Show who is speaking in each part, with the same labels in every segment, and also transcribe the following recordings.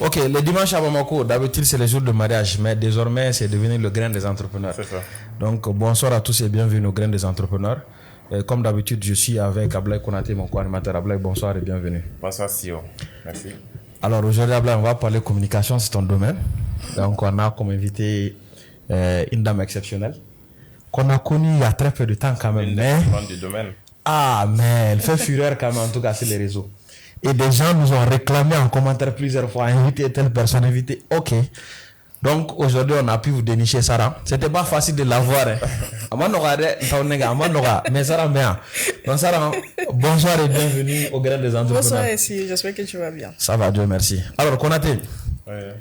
Speaker 1: Ok, le dimanche à Bamako, d'habitude c'est le jour de mariage, mais désormais c'est devenu le grain des entrepreneurs.
Speaker 2: C'est ça.
Speaker 1: Donc bonsoir à tous et bienvenue au grain des entrepreneurs. Comme d'habitude, je suis avec Ablaye Konaté, mon co-animateur. Ablaye, bonsoir et bienvenue.
Speaker 2: Bonsoir CEO, merci.
Speaker 1: Alors aujourd'hui Ablaye, on va parler communication, c'est ton domaine. Donc on a comme invité une dame exceptionnelle qu'on a connue il y a très peu de temps quand même.
Speaker 2: Une
Speaker 1: Mais...
Speaker 2: du domaine.
Speaker 1: Ah, mais elle fait fureur quand même, en tout cas sur les réseaux. Et des gens nous ont réclamé en commentaire plusieurs fois, inviter telle personne, inviter. Ok. Donc aujourd'hui, on a pu vous dénicher Sarah. C'était pas facile de l'avoir. Mais Sarah, bien. Donc Sarah, bonsoir et bienvenue au Grain des Entrepreneurs.
Speaker 3: Bonsoir ici, j'espère que tu vas bien.
Speaker 1: Ça va, Dieu merci. Alors, Konaté,
Speaker 2: Ouais.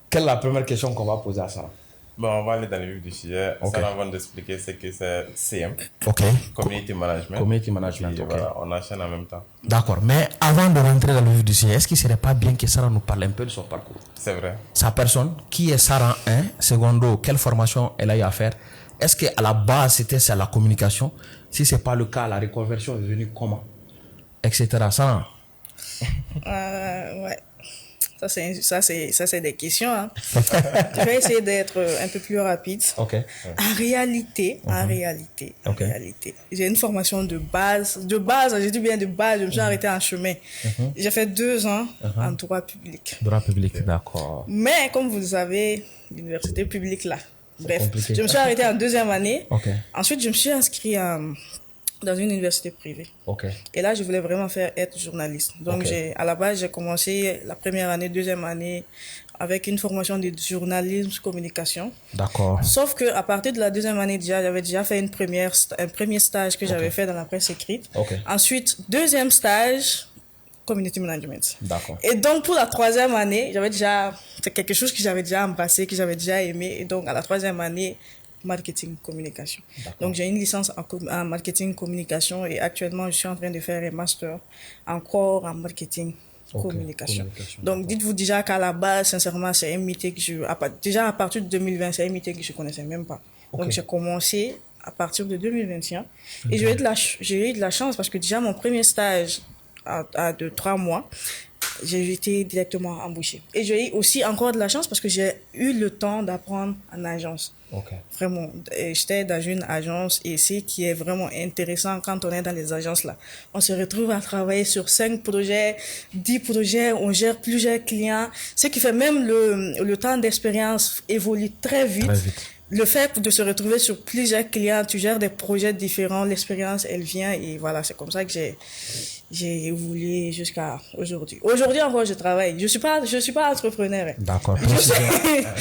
Speaker 1: quelle est la première question qu'on va poser à Sarah?
Speaker 2: Bon, on va aller dans le vif du sujet.
Speaker 1: Ok.
Speaker 2: Ça, avant d'expliquer ce que c'est CM,
Speaker 1: Ok.
Speaker 2: Community Management.
Speaker 1: Community Management,
Speaker 2: Puis,
Speaker 1: ok.
Speaker 2: voilà, on enchaîne en même temps.
Speaker 1: D'accord. Mais avant de rentrer dans le vif du sujet, est-ce qu'il ne serait pas bien que Sarah nous parle un peu de son parcours?
Speaker 2: C'est vrai.
Speaker 1: Sa personne, qui est Sarah 1, secondo, quelle formation elle a eu à faire? Est-ce qu'à la base, c'était ça la communication? Si ce n'est pas le cas, la reconversion est venue comment? Etc. Sarah?
Speaker 3: Ouais. Ça, c'est des questions. Hein. Je vais essayer d'être un peu plus rapide.
Speaker 1: Ok.
Speaker 3: En réalité,
Speaker 1: Ok.
Speaker 3: j'ai une formation de base, je dis bien de base, je me suis arrêtée en chemin. J'ai fait 2 ans en droit public.
Speaker 1: Droit public, d'accord.
Speaker 3: Mais, comme vous le savez, l'université publique là, bref,
Speaker 1: compliqué.
Speaker 3: je me suis arrêtée en 2e année.
Speaker 1: Ok.
Speaker 3: Ensuite, je me suis inscrite dans une université privée.
Speaker 1: Ok.
Speaker 3: Et là, je voulais vraiment être journaliste. Donc,
Speaker 1: Ok.
Speaker 3: à la base, j'ai commencé la première année, 2e année, avec une formation de journalisme, communication.
Speaker 1: D'accord.
Speaker 3: Sauf que à partir de la 2e année, j'avais déjà fait un premier stage que j'avais fait dans la presse écrite.
Speaker 1: Ok.
Speaker 3: Ensuite, 2e stage, community management.
Speaker 1: D'accord.
Speaker 3: Et donc, pour la 3e année, c'est quelque chose que j'avais déjà embrassé, que j'avais déjà aimé. Et donc, à la 3e année, marketing communication. Donc j'ai une licence en marketing communication et actuellement je suis en train de faire un master encore en marketing communication. Donc dites-vous déjà qu'à la base, sincèrement, c'est un métier que déjà à partir de 2020, c'est un métier que je connaissais même pas. Donc j'ai commencé à partir de 2021 et j'ai eu de la chance parce que déjà mon premier stage de 3 mois, j'ai été directement embauchée. Et j'ai eu aussi encore de la chance parce que j'ai eu le temps d'apprendre en agence.
Speaker 1: Ok.
Speaker 3: Vraiment, j'étais dans une agence et ce qui est vraiment intéressant quand on est dans les agences là, on se retrouve à travailler sur 5 projets, 10 projets, on gère plusieurs clients, ce qui fait même le temps d'expérience évolue très vite.
Speaker 1: Très vite.
Speaker 3: Le fait de se retrouver sur plusieurs clients, tu gères des projets différents, l'expérience elle vient et voilà, c'est comme ça que j'ai évolué jusqu'à aujourd'hui. Aujourd'hui encore je travaille. Je suis pas entrepreneur. Hein.
Speaker 1: D'accord.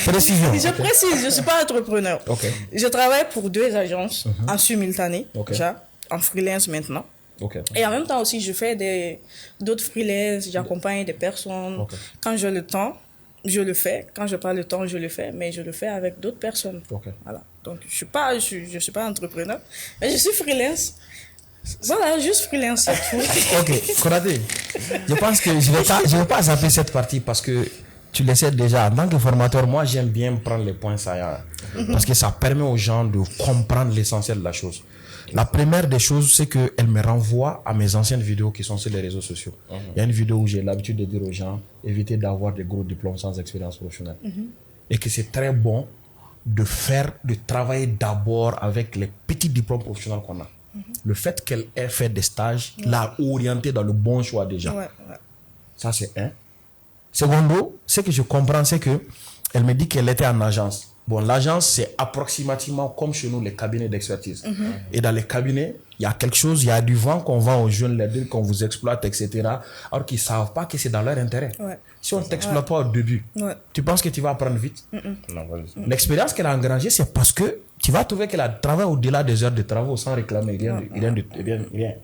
Speaker 1: Précision.
Speaker 3: Je précise, je suis pas entrepreneur.
Speaker 1: Ok.
Speaker 3: Je travaille pour 2 agences en simultané, déjà, en freelance maintenant.
Speaker 1: Ok.
Speaker 3: Et en même temps aussi, je fais d'autres freelance, j'accompagne des personnes.
Speaker 1: Ok.
Speaker 3: Quand j'ai le temps, je le fais. Quand je n'ai pas le temps, je le fais, mais je le fais avec d'autres personnes.
Speaker 1: Ok.
Speaker 3: Voilà. Donc, je suis pas entrepreneur, mais je suis freelance. Voilà, juste freelance.
Speaker 1: Ok, Konaté, je pense que je vais pas zapper cette partie parce que tu le sais déjà. En tant que formateur, moi j'aime bien prendre les points saillants parce que ça permet aux gens de comprendre l'essentiel de la chose. La première des choses, c'est qu'elle me renvoie à mes anciennes vidéos qui sont sur les réseaux sociaux. Il y a une vidéo où j'ai l'habitude de dire aux gens, évitez d'avoir des gros diplômes sans expérience professionnelle. Et que c'est très bon de travailler d'abord avec les petits diplômes professionnels qu'on a. Le fait qu'elle ait fait des stages l'a orientée dans le bon choix déjà.
Speaker 3: Ouais.
Speaker 1: Ça, c'est un. Secondo, ce que je comprends, c'est que elle me dit qu'elle était en agence. Bon, l'agence, c'est approximativement comme chez nous, les cabinets d'expertise. Et dans les cabinets, il y a quelque chose, il y a du vent qu'on vend aux jeunes, les dire qu'on vous exploite, etc. Alors qu'ils ne savent pas que c'est dans leur intérêt.
Speaker 3: Ouais.
Speaker 1: Si on ne t'exploite pas au début, tu penses que tu vas apprendre vite?
Speaker 2: Non, pas du tout.
Speaker 1: L'expérience qu'elle a engrangée, c'est parce que tu vas trouver qu'elle a travaillé au-delà des heures de travaux sans réclamer rien.
Speaker 2: Ouais.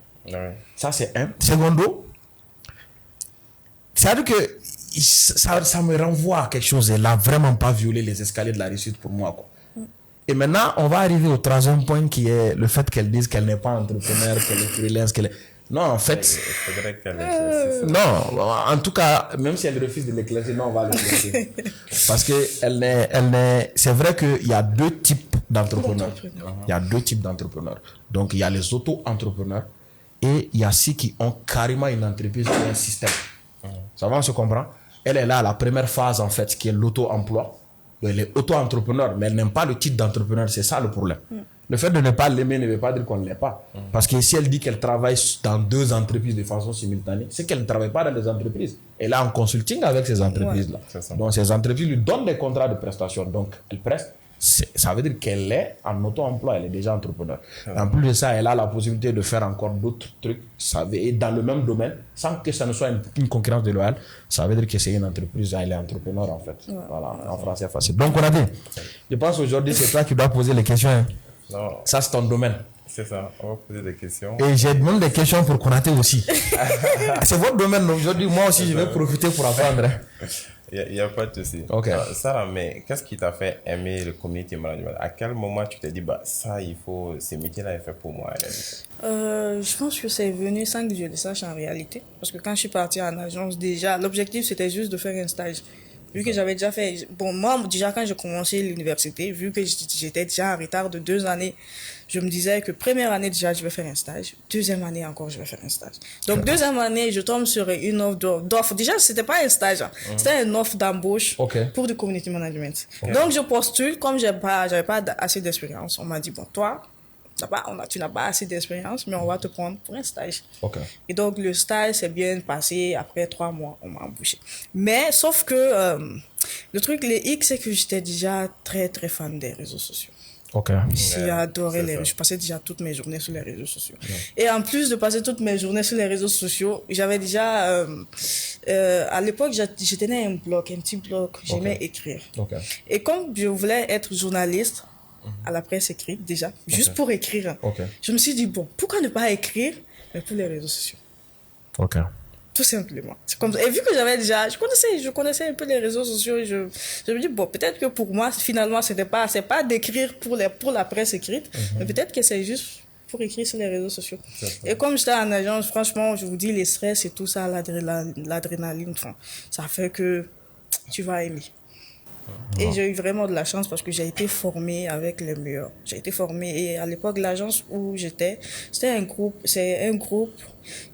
Speaker 1: Ça, c'est un. Secondo, c'est-à-dire que ça me renvoie à quelque chose. Elle n'a vraiment pas violé les escaliers de la réussite pour moi, quoi. Et maintenant, on va arriver au 3e point qui est le fait qu'elle dise qu'elle n'est pas entrepreneur, qu'elle est freelance, qu'elle est... Non, en fait...
Speaker 2: Il faudrait qu'elle éclaircisse.
Speaker 1: Non, en tout cas, même si elle refuse de l'éclaircir, non, on va l'éclaircir. Parce que c'est vrai qu'il y a 2 types d'entrepreneurs. Il y a 2 types d'entrepreneurs. Donc, il y a les auto-entrepreneurs et il y a ceux qui ont carrément une entreprise ou un système. Ça va, on se comprend? elle est là à la première phase, en fait, qui est l'auto-emploi. Elle est auto-entrepreneur, mais elle n'aime pas le titre d'entrepreneur. C'est ça le problème. Le fait de ne pas l'aimer ne veut pas dire qu'on ne l'est pas. Parce que si elle dit qu'elle travaille dans 2 entreprises de façon simultanée, c'est qu'elle ne travaille pas dans des entreprises. Elle est en consulting avec ces entreprises-là. Donc, ces entreprises lui donnent des contrats de prestation. Donc, elle preste. Ça veut dire qu'elle est en auto-emploi, elle est déjà entrepreneur. En plus de ça, elle a la possibilité de faire encore d'autres trucs et dans le même domaine, sans que ça ne soit une concurrence déloyale. Ça veut dire que c'est une entreprise, elle est entrepreneur en fait. Voilà, en français facile. Donc, on a dit, je pense aujourd'hui, c'est toi qui dois poser les questions. Hein.
Speaker 2: Non,
Speaker 1: Ça, c'est ton domaine.
Speaker 2: c'est ça. On va poser des questions.
Speaker 1: Et j'ai demandé des questions pour Konaté aussi. C'est votre domaine, donc aujourd'hui, moi aussi, je vais profiter pour apprendre. Hein.
Speaker 2: Il n'y a pas de souci.
Speaker 1: Ok.
Speaker 2: Sarah, mais qu'est-ce qui t'a fait aimer le community management? À quel moment tu t'es dit, bah, ça, il faut, ce métier-là est fait pour moi?
Speaker 3: Je pense que c'est venu sans que je le sache en réalité. Parce que quand je suis partie en agence, déjà, l'objectif c'était juste de faire un stage. Vu que j'avais déjà fait... Bon, moi, déjà, quand j'ai commencé l'université, vu que j'étais déjà en retard de 2 années, je me disais que première année, déjà, je vais faire un stage. Deuxième année encore, je vais faire un stage. Donc, deuxième année, je tombe sur une offre d'offre. Déjà, c'était pas un stage. C'était une offre d'embauche pour du community management. Donc, je postule. Comme j'avais pas assez d'expérience, on m'a dit, bon, toi... tu n'as pas assez d'expérience, mais on va te prendre pour un stage. Et donc, le stage s'est bien passé. Après 3 mois, on m'a embauché. Mais, sauf que le truc, les X, c'est que j'étais déjà très, très fan des réseaux sociaux. J'ai adoré les réseaux. Je passais déjà toutes mes journées sur les réseaux sociaux. Et en plus de passer toutes mes journées sur les réseaux sociaux, j'avais déjà... à l'époque, je tenais un petit blog. J'aimais écrire. Et comme je voulais être journaliste, à la presse écrite déjà, juste pour écrire. Je me suis dit, bon, pourquoi ne pas écrire, mais pour les réseaux sociaux. Tout simplement. C'est comme ça. Et vu que j'avais déjà, je connaissais un peu les réseaux sociaux, je me dis, bon, peut-être que pour moi, finalement, c'est pas d'écrire pour la presse écrite, mais peut-être que c'est juste pour écrire sur les réseaux sociaux. Et comme j'étais en agence, franchement, je vous dis, les stress et tout ça, l'adrénaline, ça fait que tu vas aimer. Et j'ai eu vraiment de la chance parce que j'ai été formée avec les meilleurs. J'ai été formée et à l'époque, l'agence où j'étais, c'est un groupe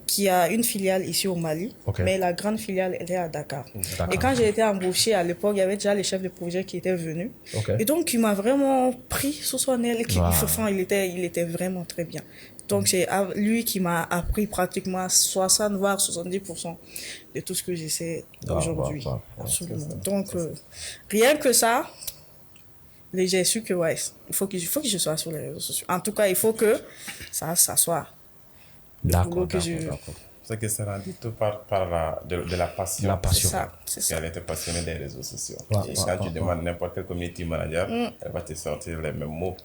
Speaker 3: qui a une filiale ici au Mali, mais la grande filiale, elle est à Dakar. Et quand j'ai été embauchée à l'époque, il y avait déjà les chefs de projet qui étaient venus. Et donc, il m'a vraiment pris sous son aile. Il était vraiment très bien. Donc, c'est lui qui m'a appris pratiquement 60 voire 70% de tout ce que j'essaie aujourd'hui. Absolument. Donc, rien que ça, j'ai su que il faut que je sois sur les réseaux sociaux. En tout cas, il faut que ça soit le boulot que je...
Speaker 2: C'est que ça rendu tout par de la passion.
Speaker 1: La passion.
Speaker 3: C'est ça.
Speaker 2: Elle était passionnée des réseaux sociaux. Et quand tu demandes n'importe quel community manager, elle va te sortir les mêmes mots.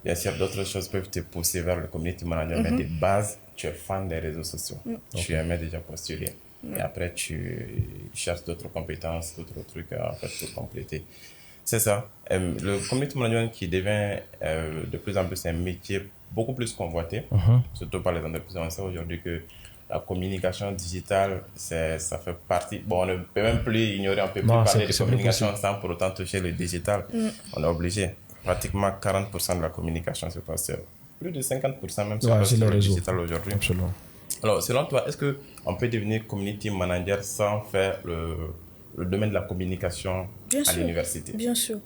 Speaker 2: Bien sûr, d'autres choses peuvent te pousser vers le community manager, mais de base, tu es fan des réseaux sociaux. Tu aimais déjà postuler. Et après, tu cherches d'autres compétences, d'autres trucs en fait, pour compléter. C'est ça. Le community management qui devient de plus en plus un métier beaucoup plus convoité, surtout par les entreprises. On sait aujourd'hui que la communication digitale, ça fait partie... Bon, on ne peut même plus ignorer, on ne peut plus parler de communication sans pour autant toucher le digital. On est obligé. Pratiquement 40% de la communication se passe sur... Plus de 50% même se passe sur le digital aujourd'hui.
Speaker 1: Absolument.
Speaker 2: Alors, selon toi, est-ce qu'on peut devenir community manager sans faire le domaine de la communication à l'université?
Speaker 3: Bien sûr.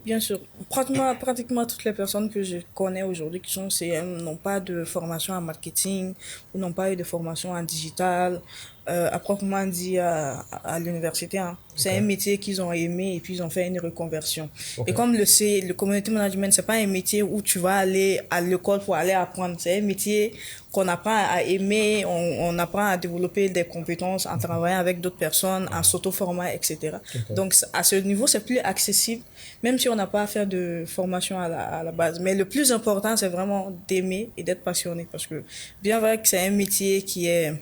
Speaker 3: Bien sûr. Pratiquement toutes les personnes que je connais aujourd'hui qui sont CM n'ont pas de formation en marketing ou n'ont pas eu de formation en digital, à proprement dit à l'université. C'est un métier qu'ils ont aimé et puis ils ont fait une reconversion. Et comme le community management, c'est pas un métier où tu vas aller à l'école pour aller apprendre. C'est un métier qu'on apprend à aimer, on apprend à développer des compétences en travaillant avec d'autres personnes, en s'auto-formant, etc. Donc, à ce niveau, c'est plus accessible, même si on n'a pas à faire de formation à la base. Mais le plus important, c'est vraiment d'aimer et d'être passionné. Parce que, bien vrai que c'est un métier qui est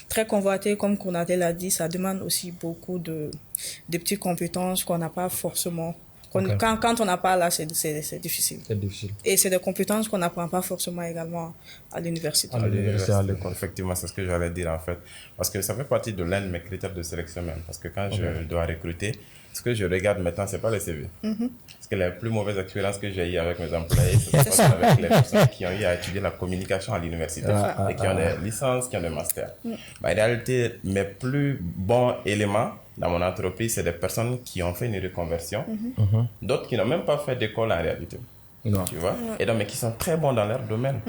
Speaker 3: très convoité, comme Konaté l'a dit, ça demande aussi beaucoup de petites compétences qu'on n'a pas forcément. Quand on n'a pas là, c'est difficile.
Speaker 1: C'est difficile.
Speaker 3: Et c'est des compétences qu'on n'apprend pas forcément également à l'université.
Speaker 2: À l'école. Effectivement, c'est ce que j'allais dire en fait. Parce que ça fait partie de l'un de mes critères de sélection même. Parce que quand je dois recruter, ce que je regarde maintenant, c'est pas le CV. Parce que les plus mauvaises expériences que j'ai eues avec mes employés, c'est avec les personnes qui ont eu à étudier la communication à l'université et qui ont des licences, qui ont des masters. En réalité, mes plus bons éléments, dans mon entreprise, c'est des personnes qui ont fait une reconversion, d'autres qui n'ont même pas fait d'école en réalité.
Speaker 1: Non.
Speaker 2: Tu vois? Et donc, mais qui sont très bons dans leur domaine.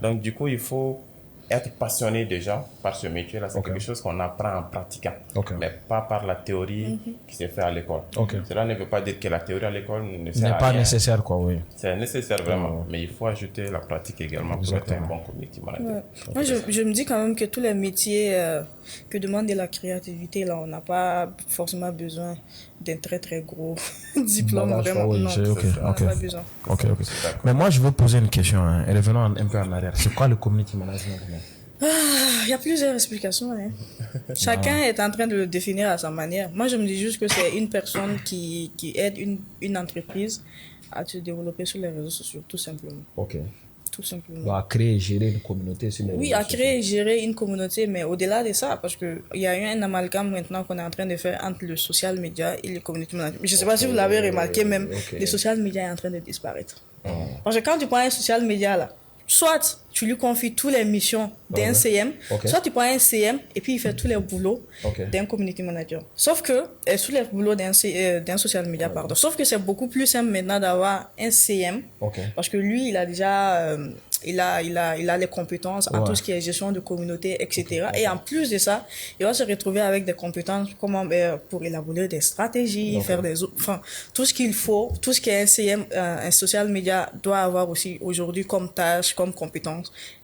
Speaker 2: Donc, du coup, il faut être passionné déjà par ce métier-là. C'est quelque chose qu'on apprend en pratiquant, mais pas par la théorie qui s'est fait à l'école. Cela ne veut pas dire que la théorie à l'école ne sert à rien.
Speaker 1: N'est pas nécessaire, quoi, oui.
Speaker 2: C'est nécessaire vraiment, mais il faut ajouter la pratique également pour être un bon community manager.
Speaker 3: Moi, je me dis quand même que tous les métiers que demande de la créativité, là, on n'a pas forcément besoin d'un très très gros diplôme. Vraiment,
Speaker 1: oui,
Speaker 3: non, on n'a pas besoin.
Speaker 1: Mais moi, je veux poser une question, hein, et revenons un peu en arrière. C'est quoi le community management?
Speaker 3: Il y a plusieurs explications. Hein. Chacun est en train de le définir à sa manière. Moi, je me dis juste que c'est une personne qui aide une entreprise à se développer sur les réseaux sociaux, tout simplement. Tout simplement.
Speaker 1: Donc, à créer et gérer une communauté sur les réseaux sociaux.
Speaker 3: Oui, à créer et gérer une communauté, mais au-delà de ça, parce qu'il y a eu un amalgame maintenant qu'on est en train de faire entre le social media et le community management. Je ne sais pas si vous l'avez remarqué, même le social media est en train de disparaître. Parce que quand tu prends un social media là, soit tu lui confies toutes les missions d'un CM, soit tu prends un CM et puis il fait tous les boulots d'un community manager. Sauf que, tous les boulots d'un social media, pardon. Sauf que c'est beaucoup plus simple maintenant d'avoir un CM, parce que lui, il a déjà, il a les compétences en tout ce qui est gestion de communauté, etc. Et en plus de ça, il va se retrouver avec des compétences pour élaborer des stratégies, faire enfin, tout ce qu'il faut, tout ce qu'un CM, un social media doit avoir aussi aujourd'hui comme tâche, comme compétence,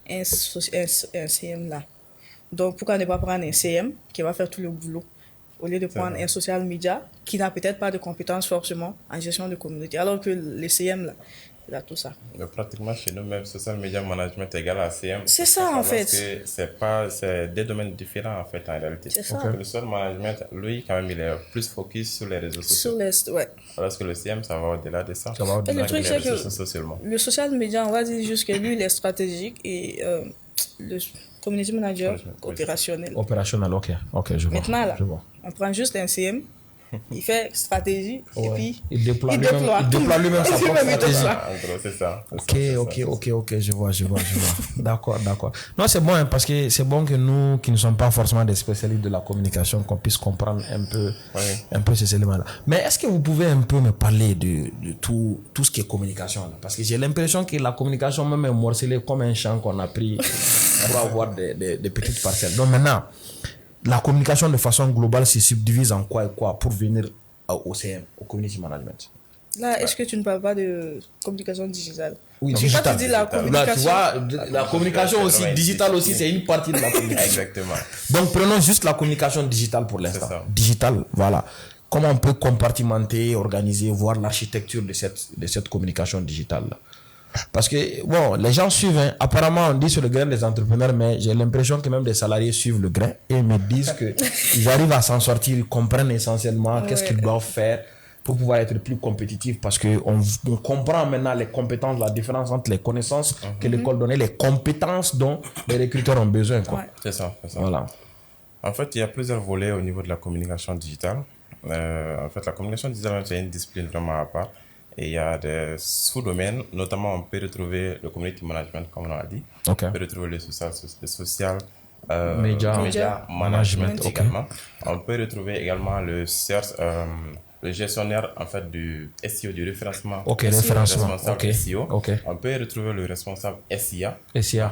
Speaker 3: un CM là. Donc, pourquoi ne pas prendre un CM qui va faire tout le boulot au lieu de prendre un social media qui n'a peut-être pas de compétences forcément en gestion de communauté, alors que le CM là, il a tout ça.
Speaker 2: Mais pratiquement chez nous, même social media management égale à CM.
Speaker 3: C'est ça en fait.
Speaker 2: C'est deux domaines différents en fait en réalité.
Speaker 3: C'est ça.
Speaker 2: Le social management, lui, quand même, il est plus focus sur les réseaux sociaux. Alors que le CM, ça va au-delà de ça.
Speaker 3: Et le truc, c'est que le social media, on va dire juste que lui, il est stratégique et le community manager opérationnel.
Speaker 1: Opérationnel, ok, je vois.
Speaker 3: Maintenant, là,
Speaker 1: je vois.
Speaker 3: on prend juste un CM. Il fait stratégie et puis
Speaker 1: il déploie lui-même sa propre stratégie.
Speaker 2: C'est ça.
Speaker 1: Ok, je vois. D'accord. Non, c'est bon, hein, parce que c'est bon que nous, qui ne sommes pas forcément des spécialistes de la communication, qu'on puisse comprendre un peu ces éléments-là. Mais est-ce que vous pouvez un peu me parler de tout ce qui est communication là? Parce que j'ai l'impression que la communication même est morcelée comme un champ qu'on a pris pour avoir des petites parcelles. Donc maintenant, la communication de façon globale se subdivise en quoi et quoi pour venir au CM, au community management?
Speaker 3: Là, est-ce que tu ne parles pas de communication digitale?
Speaker 1: Oui, digitale.
Speaker 3: Tu dis la communication.
Speaker 1: Là, tu vois, la communication aussi, digitale aussi, c'est une partie de la communication.
Speaker 2: Exactement.
Speaker 1: Donc, prenons juste la communication digitale pour l'instant. Digitale, voilà. Comment on peut compartimenter, organiser, voir l'architecture de cette communication digitale-là? Parce que, bon, les gens suivent, hein. Apparemment, on dit sur le grain des entrepreneurs, mais j'ai l'impression que même des salariés suivent le grain et me disent qu'ils arrivent à s'en sortir, ils comprennent essentiellement qu'est-ce qu'ils doivent faire pour pouvoir être plus compétitifs, parce qu'on comprend maintenant les compétences, la différence entre les connaissances que l'école donne et les compétences dont les recruteurs ont besoin, quoi.
Speaker 2: C'est ça.
Speaker 1: Voilà.
Speaker 2: En fait, il y a plusieurs volets au niveau de la communication digitale. En fait, la communication digitale, c'est une discipline vraiment à part. Et il y a des sous-domaines, notamment on peut retrouver le community management, comme on l'a dit. On peut retrouver le social media management également. On peut retrouver également le gestionnaire en fait du SEO, du référencement. Responsable SEO. On peut retrouver le responsable SIA.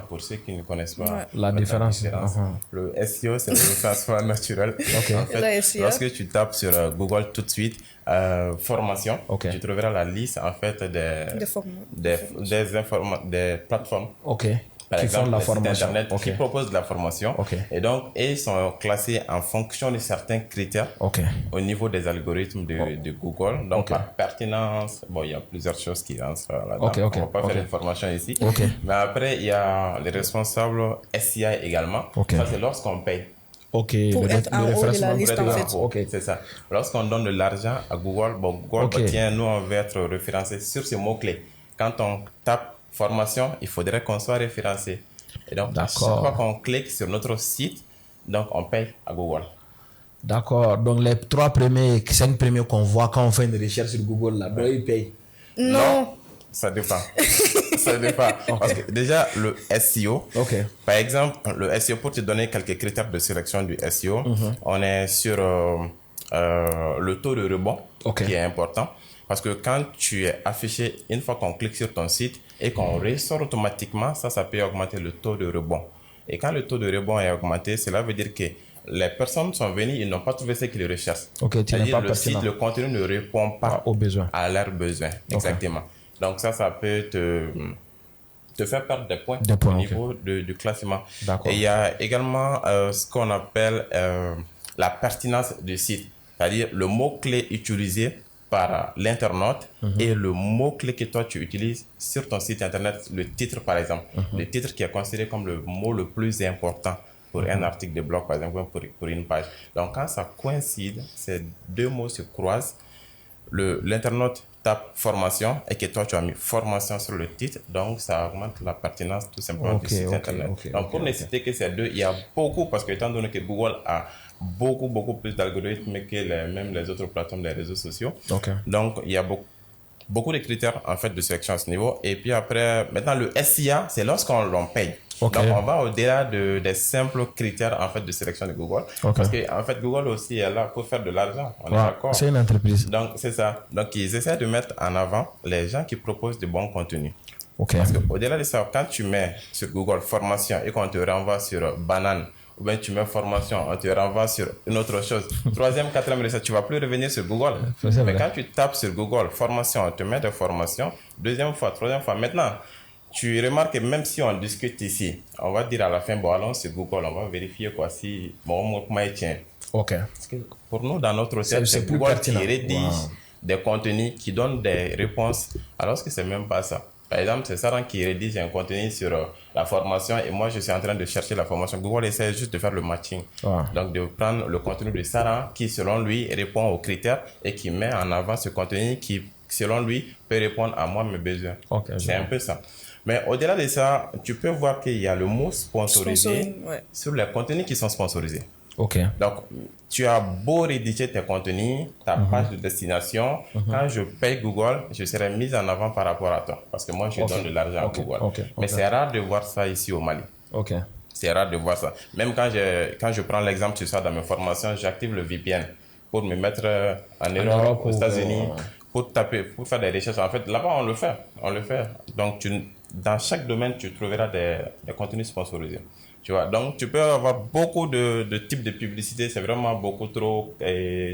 Speaker 2: Pour ceux qui ne connaissent pas
Speaker 1: la différence.
Speaker 2: Le SEO, c'est le référencement naturel. En fait, lorsque tu tapes sur Google tout de suite, formation, tu trouveras la liste en fait des plateformes. Par exemple,
Speaker 1: la
Speaker 2: formation. Internet qui proposent de la formation. Et donc, ils sont classés en fonction de certains critères au niveau des algorithmes de Google. Donc, par pertinence, bon, il y a plusieurs choses qui rentrent là-dedans. On ne va pas faire une formation ici. Mais après, il y a les responsables SCI également. Ça, c'est lorsqu'on paye.
Speaker 3: Pour être en haut de la liste, en fait.
Speaker 2: C'est ça. Lorsqu'on donne de l'argent à Google, Google tiens, nous, on veut être référencés sur ces mots-clés. Quand on tape formation, il faudrait qu'on soit référencé. Et donc, à chaque fois qu'on clique sur notre site, donc on paye à Google.
Speaker 1: D'accord. Donc, les 5 premiers qu'on voit quand on fait une recherche sur Google, là, ils payent.
Speaker 3: Non.
Speaker 2: Ça dépend. Parce que déjà, le SEO, par exemple, le SEO, pour te donner quelques critères de sélection du SEO, on est sur le taux de rebond
Speaker 1: Ok.
Speaker 2: qui est important. Parce que quand tu es affiché, une fois qu'on clique sur ton site et qu'on ressort automatiquement, ça peut augmenter le taux de rebond. Et quand le taux de rebond est augmenté, cela veut dire que les personnes sont venues, ils n'ont pas trouvé ce qu'ils recherchent.
Speaker 1: Ok, tu n'es pas
Speaker 2: le
Speaker 1: pertinent.
Speaker 2: site, le contenu ne répond pas
Speaker 1: aux besoins.
Speaker 2: à leurs besoins. Exactement. Donc ça peut te faire perdre des points au niveau du classement.
Speaker 1: D'accord.
Speaker 2: Et il y a également ce qu'on appelle la pertinence du site, c'est-à-dire le mot-clé utilisé par l'internaute et le mot-clé que toi tu utilises sur ton site internet, le titre par exemple. Le titre qui est considéré comme le mot le plus important pour un article de blog, par exemple, pour une page. Donc quand ça coïncide, ces deux mots se croisent, l'internaute tape formation et que toi tu as mis formation sur le titre, donc ça augmente la pertinence tout simplement du site internet. Donc pour ne citer que ces deux, il y a beaucoup, parce que étant donné que Google a beaucoup plus d'algorithmes que même les autres plateformes des réseaux sociaux, donc il y a beaucoup de critères en fait de sélection à ce niveau. Et puis après, maintenant le SIA, c'est lorsqu'on l'on paye. Donc on va au-delà des simples critères en fait de sélection de Google, parce que en fait Google aussi est là pour faire de l'argent. On est d'accord.
Speaker 1: C'est une entreprise.
Speaker 2: Donc c'est ça. Donc ils essaient de mettre en avant les gens qui proposent de bons contenus. Parce que au-delà de ça, quand tu mets sur Google formation et qu'on te renvoie sur Banane, ou bien tu mets formation, on te renvoie sur une autre chose. Troisième, quatrième recette, tu ne vas plus revenir sur Google. Mais quand tu tapes sur Google, formation, on te met des formations. Deuxième fois, troisième fois. Maintenant, tu remarques que même si on discute ici, on va dire à la fin, bon, allons sur Google, on va vérifier quoi si, bon, comment il tient. Parce que pour nous, dans notre tête, c'est Google qui rédige des contenus, qui donne des réponses, alors que c'est même pas ça. Par exemple, c'est Saran qui rédige un contenu sur la formation et moi, je suis en train de chercher la formation. Google essaie juste de faire le matching. Donc, de prendre le contenu de Saran qui, selon lui, répond aux critères et qui met en avant ce contenu qui, selon lui, peut répondre à moi, mes besoins. C'est un peu ça. Mais au-delà de ça, tu peux voir qu'il y a le mot sponsorisé sur les contenus qui sont sponsorisés. Donc, tu as beau rédiger tes contenus, ta page de destination, quand je paye Google, je serai mise en avant par rapport à toi. Parce que moi, je donne de l'argent à Google. Mais c'est rare de voir ça ici au Mali. C'est rare de voir ça. Même quand je prends l'exemple sur ça dans mes formations, j'active le VPN pour me mettre en Europe, aux États-Unis, pour faire des recherches. En fait, là-bas, on le fait. Donc, dans chaque domaine, tu trouveras des contenus sponsorisés. Tu vois, donc tu peux avoir beaucoup de types de publicité, c'est vraiment beaucoup trop,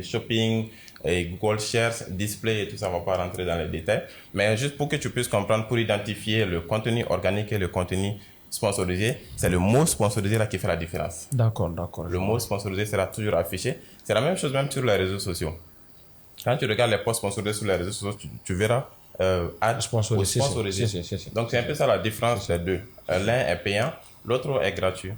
Speaker 2: shopping, Google Shares, display et tout ça, on va pas rentrer dans les détails. Mais juste pour que tu puisses comprendre, pour identifier le contenu organique et le contenu sponsorisé, c'est le mot sponsorisé là qui fait la différence.
Speaker 1: D'accord.
Speaker 2: Le mot sponsorisé sera toujours affiché. C'est la même chose même sur les réseaux sociaux. Quand tu regardes les posts sponsorisés sur les réseaux sociaux, tu verras sponsorisé. Donc c'est un peu ça la différence des deux. L'un est payant, l'autre est gratuit.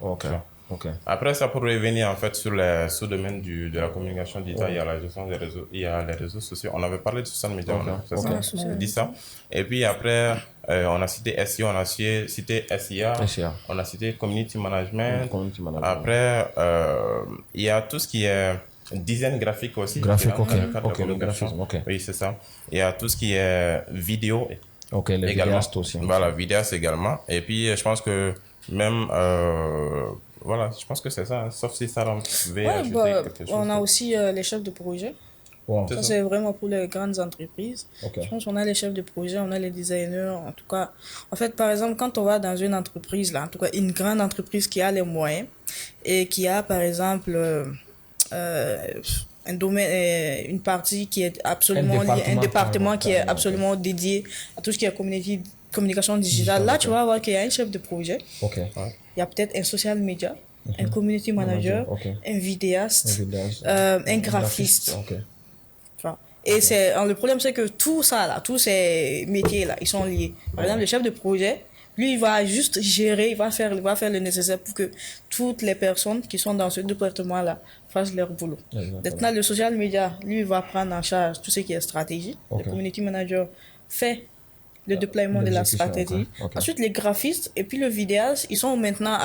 Speaker 2: Après ça, pour revenir en fait sur les sous-domaines de la communication digitale, il y a la gestion des réseaux, il y a les réseaux sociaux. On avait parlé de social media, on dit ça. Et puis après, on a cité SEO, on a cité SIA, on a cité community management. Après, il y a tout ce qui est design graphique aussi.
Speaker 1: Le graphisme,
Speaker 2: oui, c'est ça. Il y a tout ce qui est vidéo.
Speaker 1: Les vidéastes aussi.
Speaker 2: Voilà, vidéastes également. Et puis, je pense que même, voilà, je pense que c'est ça. Hein. Sauf si ça veut ajouter quelque chose.
Speaker 3: On a aussi les chefs de projet. Ça, c'est vraiment pour les grandes entreprises. Je pense qu'on a les chefs de projet, on a les designers. En tout cas, en fait, par exemple, quand on va dans une entreprise, là, en tout cas, une grande entreprise qui a les moyens et qui a, par exemple, un domaine, une partie qui est absolument liée, un département qui est absolument dédié à tout ce qui est communication digitale. Là, tu vas voir qu'il y a un chef de projet. Il y a peut-être un social media, un community manager, un vidéaste, un graphiste. Et le problème, c'est que tout ça, là, tous ces métiers-là, ils sont liés. Par exemple, le chef de projet, lui, il va juste gérer, il va faire le nécessaire pour que toutes les personnes qui sont dans ce département-là fassent leur boulot. Maintenant, le social media, lui, il va prendre en charge tout ce qui est stratégie. Le community manager fait le déploiement de la stratégie. Ensuite, les graphistes et puis le vidéaste, ils sont maintenant,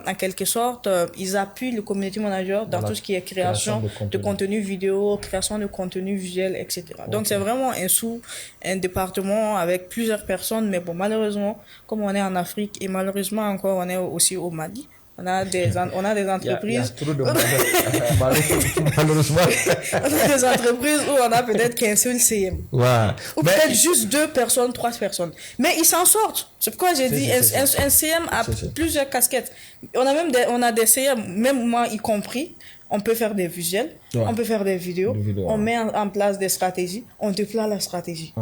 Speaker 3: en quelque sorte, ils appuient le community manager dans tout ce qui est création de contenu vidéo, création de contenu visuel, etc. Donc, c'est vraiment un département avec plusieurs personnes. Mais bon, malheureusement, comme on est en Afrique et malheureusement encore, on est aussi au Mali, On a des entreprises.
Speaker 1: Il y a trop de malheureusement.
Speaker 3: On a des entreprises où on a peut-être qu'un seul CM.
Speaker 1: Ouais.
Speaker 3: Ou peut-être juste 2 personnes, 3 personnes. Mais ils s'en sortent. C'est pourquoi j'ai dit un CM a plusieurs casquettes. On a des CM, même moi y compris. On peut faire des visuels, on peut faire des vidéos, on met en place des stratégies, on déploie la stratégie.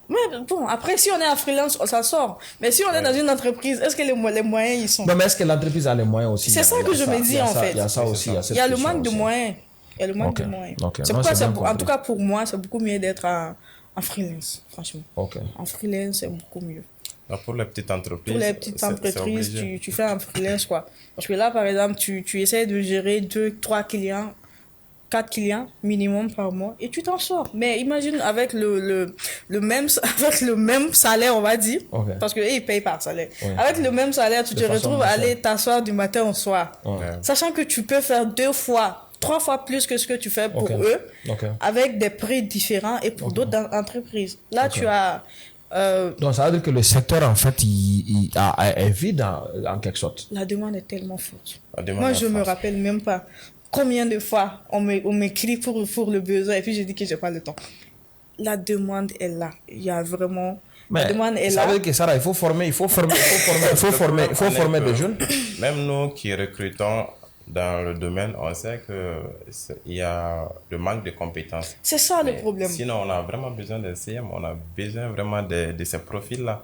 Speaker 3: Mais bon, après, si on est en freelance, ça sort. Mais si on est dans une entreprise, est-ce que les moyens, ils sont...
Speaker 1: Non, mais est-ce que l'entreprise a les moyens aussi?
Speaker 3: C'est ça que je me dis, en fait.
Speaker 1: Il y a ça aussi.
Speaker 3: Il y a le manque de moyens. Il y a le manque de moyens. C'est pourquoi, en tout cas pour moi, c'est beaucoup mieux d'être en freelance, franchement. En freelance, c'est beaucoup mieux.
Speaker 2: Alors pour les petites entreprises,
Speaker 3: tu fais un freelance, quoi. Parce que là, par exemple, tu essaies de gérer 2, 3 clients, 4 clients minimum par mois et tu t'en sors. Mais imagine avec le même salaire, on va dire, parce qu'ils payent par salaire. Avec le même salaire, tu te retrouves à aller t'asseoir du matin au soir. Sachant que tu peux faire 2 fois, 3 fois plus que ce que tu fais pour eux, avec des prix différents et pour d'autres entreprises. Là, tu as...
Speaker 1: Donc, ça veut dire que le secteur, en fait, est vide en quelque sorte.
Speaker 3: La demande est tellement forte. Moi, je me rappelle même pas combien de fois on m'écrit pour le besoin et puis je dis que j'ai pas le temps. La demande est là. Il y a vraiment...
Speaker 1: Mais la demande est là. Ça veut dire que Sarah, il faut former des jeunes.
Speaker 2: Même nous qui recrutons dans le domaine, on sait qu'il y a le manque de compétences.
Speaker 3: C'est ça le problème.
Speaker 2: Sinon, on a vraiment besoin de CM, on a besoin vraiment de ces profils-là.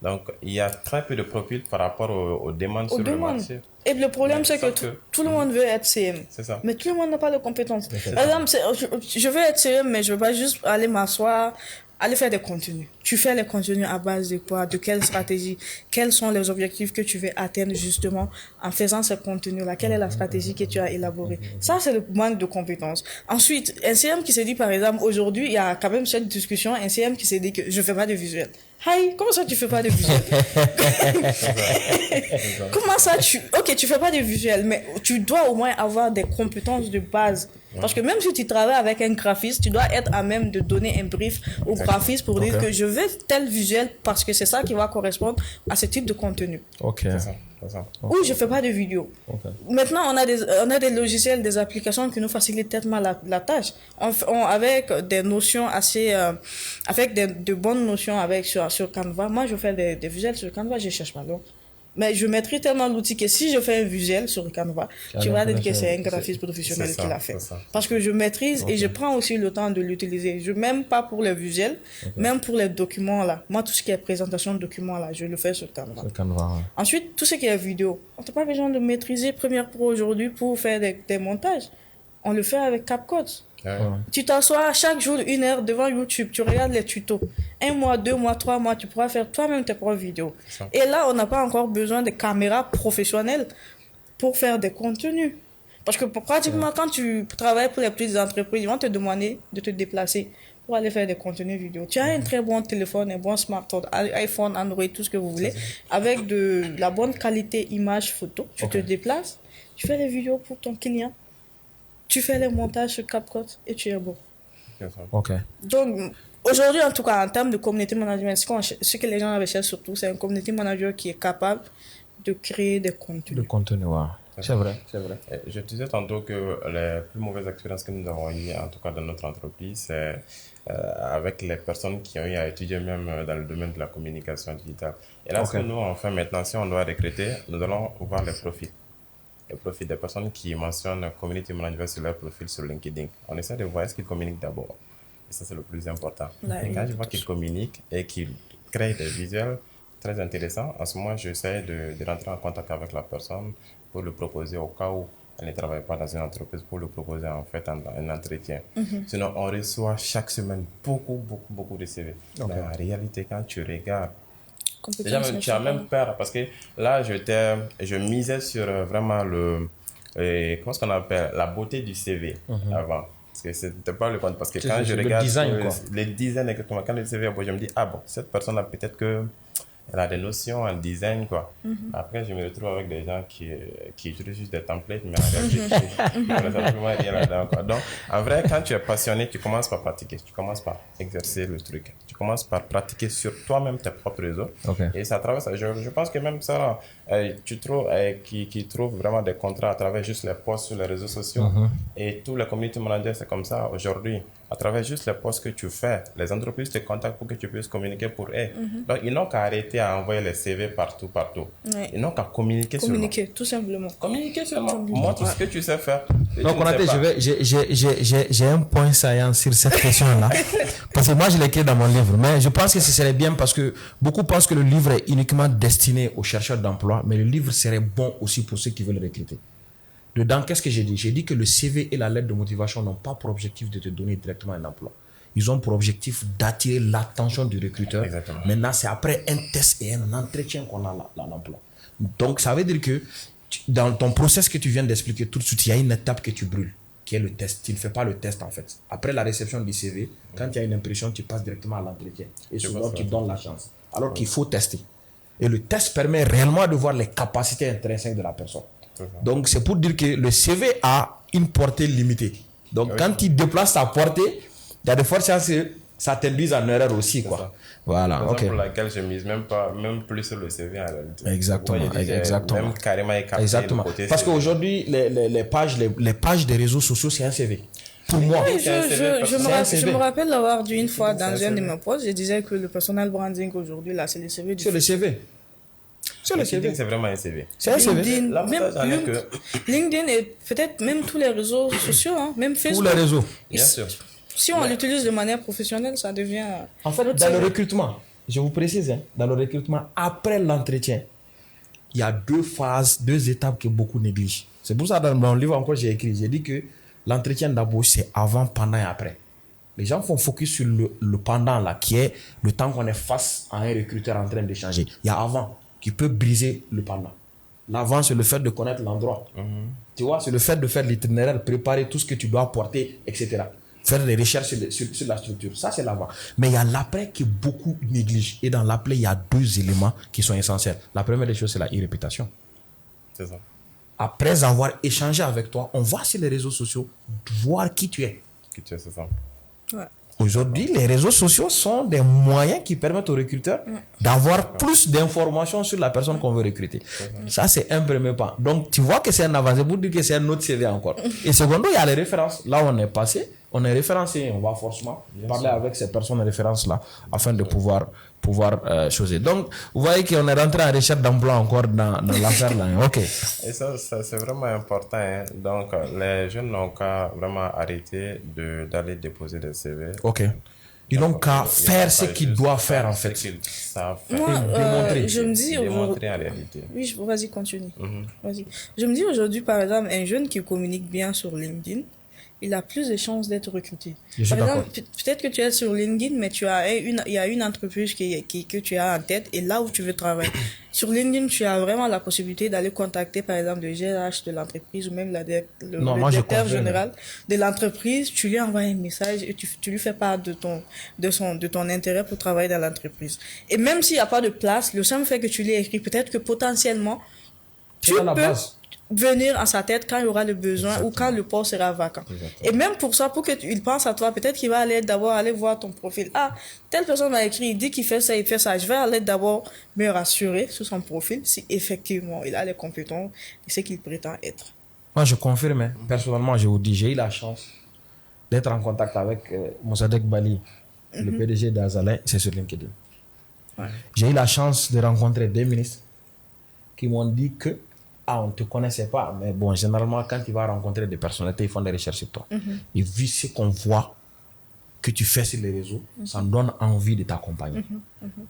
Speaker 2: Donc, il y a très peu de profils par rapport aux demandes sur le marché.
Speaker 3: Et le problème, c'est que tout le monde veut être CM.
Speaker 2: C'est ça.
Speaker 3: Mais tout le monde n'a pas de compétences. Par exemple, je veux être CM, mais je ne veux pas juste aller m'asseoir, aller faire des contenus. Tu fais les contenus à base de quoi? De quelle stratégie? Quels sont les objectifs que tu veux atteindre justement en faisant ce contenu-là? Quelle est la stratégie que tu as élaborée? Ça, c'est le manque de compétences. Ensuite, un CM qui s'est dit, par exemple, aujourd'hui, il y a quand même cette discussion, un CM qui s'est dit que je ne fais pas de visuel. Hey, comment ça tu fais pas de visuel? Comment ça Ok, tu fais pas de visuel, mais tu dois au moins avoir des compétences de base. Parce que même si tu travailles avec un graphiste, tu dois être à même de donner un brief au graphiste pour dire que je veux tel visuel parce que c'est ça qui va correspondre à ce type de contenu.
Speaker 2: C'est ça.
Speaker 3: Ou je fais pas de vidéo. Maintenant, on a des logiciels, des applications qui nous facilitent tellement la tâche. Avec des notions assez, avec de bonnes notions sur Canva. Moi, je fais des visuels sur Canva, je cherche pas long. Mais je maîtrise tellement l'outil que si je fais un visuel sur Canva, tu vas dire que c'est un graphiste professionnel qui l'a fait. Parce que je maîtrise et je prends aussi le temps de l'utiliser. Même pas pour les visuels, même pour les documents là. Moi, tout ce qui est présentation de documents là, je le fais sur Canva. Ensuite, tout ce qui est vidéo, on n'a pas besoin de maîtriser Premiere Pro aujourd'hui pour faire des montages. On le fait avec CapCut. Tu t'assois chaque jour 1 heure devant YouTube, tu regardes les tutos. 1 mois, 2 mois, 3 mois, tu pourras faire toi-même tes propres vidéos. Et là, on n'a pas encore besoin de caméras professionnelles pour faire des contenus. Parce que pratiquement, quand tu travailles pour les petites entreprises, ils vont te demander de te déplacer pour aller faire des contenus vidéo. Tu as un très bon téléphone, un bon smartphone, iPhone, Android, tout ce que vous voulez, avec de la bonne qualité image, photo. Tu te déplaces, tu fais des vidéos pour ton client. Tu fais les montages sur CapCut et tu es bon. Donc, aujourd'hui, en tout cas, en termes de community management, ce que les gens recherchent surtout, c'est un community manager qui est capable de créer des contenus.
Speaker 1: C'est vrai.
Speaker 2: Je te disais tantôt que les plus mauvaises expériences que nous avons eues, en tout cas dans notre entreprise, c'est avec les personnes qui ont eu à étudier même dans le domaine de la communication digitale. Et là, ce que nous, on fait maintenant, si on doit recruter, nous allons voir les profils. Les profils des personnes qui mentionnent community manager sur leur profil sur LinkedIn. On essaie de voir est-ce qu'ils communiquent d'abord. Et ça, c'est le plus important. Et quand je vois qu'ils communiquent et qu'ils créent des visuels très intéressants, en ce moment, j'essaie de rentrer en contact avec la personne pour le proposer au cas où elle ne travaille pas dans une entreprise, pour le proposer en fait un entretien. Sinon, on reçoit chaque semaine beaucoup de CV. Mais en réalité, quand tu regardes, déjà, tu as même peur parce que là, je misais sur vraiment comment est-ce qu'on appelle, la beauté du CV avant. Parce que c'était pas le compte. Parce que quand je regarde
Speaker 1: le design,
Speaker 2: les designs, exactement, quand le CV, je me dis, ah bon, cette personne-là, peut-être que elle a des notions en design, quoi. Après, je me retrouve avec des gens qui utilisent juste des templates, mais en réalité, il n'y a simplement rien là-dedans, quoi. Donc, en vrai, quand tu es passionné, tu commences par pratiquer, tu commences par exercer le truc. Tu commences par pratiquer sur toi-même tes propres réseaux. Et ça traverse. Je pense que même ça, tu trouves qui trouvent vraiment des contrats à travers juste les posts sur les réseaux sociaux. Et tous les community managers, c'est comme ça aujourd'hui. À travers juste les posts que tu fais, les entreprises te contactent pour que tu puisses communiquer pour eux. Donc, ils n'ont qu'à arrêter à envoyer les CV partout. Ils n'ont qu'à communiquer seulement.
Speaker 3: Communiquer, tout simplement.
Speaker 2: Communiquer seulement. Montre ce que tu sais faire.
Speaker 1: Donc, Konaté, j'ai un point saillant sur cette question-là. Parce que moi, je l'ai écrit dans mon livre. Mais je pense que ce serait bien parce que beaucoup pensent que le livre est uniquement destiné aux chercheurs d'emploi. Mais le livre serait bon aussi pour ceux qui veulent recruter. Dedans, qu'est-ce que j'ai dit? J'ai dit que le CV et la lettre de motivation n'ont pas pour objectif de te donner directement un emploi. Ils ont pour objectif d'attirer l'attention du recruteur.
Speaker 2: Exactement.
Speaker 1: Maintenant, c'est après un test et un entretien qu'on a l'emploi. Donc, ça veut dire que dans ton process que tu viens d'expliquer tout de suite, il y a une étape que tu brûles, qui est le test. Tu ne fais pas le test, en fait. Après la réception du CV, quand il y a une impression, tu passes directement à l'entretien. Et souvent, tu donnes la chance. Alors qu'il faut tester. Et le test permet réellement de voir les capacités intrinsèques de la personne. Donc, c'est pour dire que le CV a une portée limitée. Donc, quand tu déplaces sa portée, il y a de fortes chances que ça t'induise en erreur aussi, quoi. Voilà,
Speaker 2: ok. Pour laquelle je mise même plus sur le CV en réalité.
Speaker 1: Exactement, exactement.
Speaker 2: Même carrément écarté.
Speaker 1: Exactement. Parce qu'aujourd'hui, les pages des réseaux sociaux, c'est un CV. Pour moi,
Speaker 3: oui, je me rappelle l'avoir dit une fois dans un de mes posts, je disais que le personal branding aujourd'hui, là, c'est le CV.
Speaker 1: C'est le CV.
Speaker 2: Sur le CV, c'est vraiment un CV.
Speaker 1: C'est un CV.
Speaker 3: LinkedIn et peut-être même tous les réseaux sociaux, hein, même Facebook.
Speaker 1: Tous les réseaux.
Speaker 2: Bien sûr.
Speaker 3: Si on l'utilise de manière professionnelle, ça devient...
Speaker 1: En fait, dans le recrutement, je vous précise, hein, dans le recrutement, après l'entretien, il y a 2 phases, 2 étapes que beaucoup négligent. C'est pour ça dans mon livre encore, j'ai dit que l'entretien d'abord, c'est avant, pendant et après. Les gens font focus sur le pendant, là, qui est le temps qu'on est face à un recruteur en train d'échanger. Il y a avant, qui peut briser le pendant. L'avant, c'est le fait de connaître l'endroit. Tu vois, c'est le fait de faire l'itinéraire, préparer tout ce que tu dois porter, etc. Faire des recherches sur la structure. Ça, c'est l'avant. Mais il y a l'après qui beaucoup négligent. Et dans l'après, il y a 2 éléments qui sont essentiels. La première des choses, c'est la e-réputation.
Speaker 2: C'est ça.
Speaker 1: Après avoir échangé avec toi, on va sur les réseaux sociaux voir qui tu es.
Speaker 2: Qui tu es, c'est ça.
Speaker 3: Ouais.
Speaker 1: Aujourd'hui, les réseaux sociaux sont des moyens qui permettent aux recruteurs d'avoir plus d'informations sur la personne qu'on veut recruter. Ça, c'est un premier pas. Donc, tu vois que c'est un avancé pour dire que c'est un autre CV encore. Et secondo, il y a les références. Là, on est passé, on est référencé. On va forcément parler avec ces personnes références-là afin de pouvoir choisir. Donc, vous voyez qu'on est rentré en recherche d'emploi encore dans l'affaire là. OK.
Speaker 2: Et ça c'est vraiment important. Hein. Donc, les jeunes n'ont qu'à vraiment arrêter d'aller déposer des CV.
Speaker 1: OK. Ils n'ont qu'à faire ce qu'ils doivent faire, en fait.
Speaker 3: Moi, je me dis
Speaker 2: démontrer en réalité.
Speaker 3: Oui, vas-y, continue. Vas-y. Je me dis aujourd'hui, par exemple, un jeune qui communique bien sur LinkedIn, il a plus de chances d'être recruté. Par exemple, peut-être que tu es sur LinkedIn, mais il y a une entreprise que tu as en tête et là où tu veux travailler. Sur LinkedIn, tu as vraiment la possibilité d'aller contacter, par exemple, le GRH de l'entreprise ou même le directeur général de l'entreprise. Tu lui envoies un message et tu lui fais part de ton intérêt pour travailler dans l'entreprise. Et même s'il n'y a pas de place, le simple fait que tu l'aies écrit, peut-être que potentiellement, tu peux venir en sa tête quand il y aura le besoin ou quand le poste sera vacant. Et même pour ça, pour qu'il pense à toi, peut-être qu'il va d'abord aller voir ton profil. Ah, telle personne m'a écrit, il dit qu'il fait ça, il fait ça. Je vais aller d'abord me rassurer sur son profil si effectivement il a les compétences et ce qu'il prétend être.
Speaker 1: Moi, je confirme. Personnellement, je vous dis, j'ai eu la chance d'être en contact avec Moussadek Bali, le PDG d'Azaleh, c'est sur LinkedIn. Ouais. J'ai eu la chance de rencontrer des ministres qui m'ont dit que on ne te connaissait pas, mais bon, généralement, quand tu vas rencontrer des personnalités, ils font des recherches sur toi. Et vu ce qu'on voit que tu fais sur les réseaux, ça nous donne envie de t'accompagner.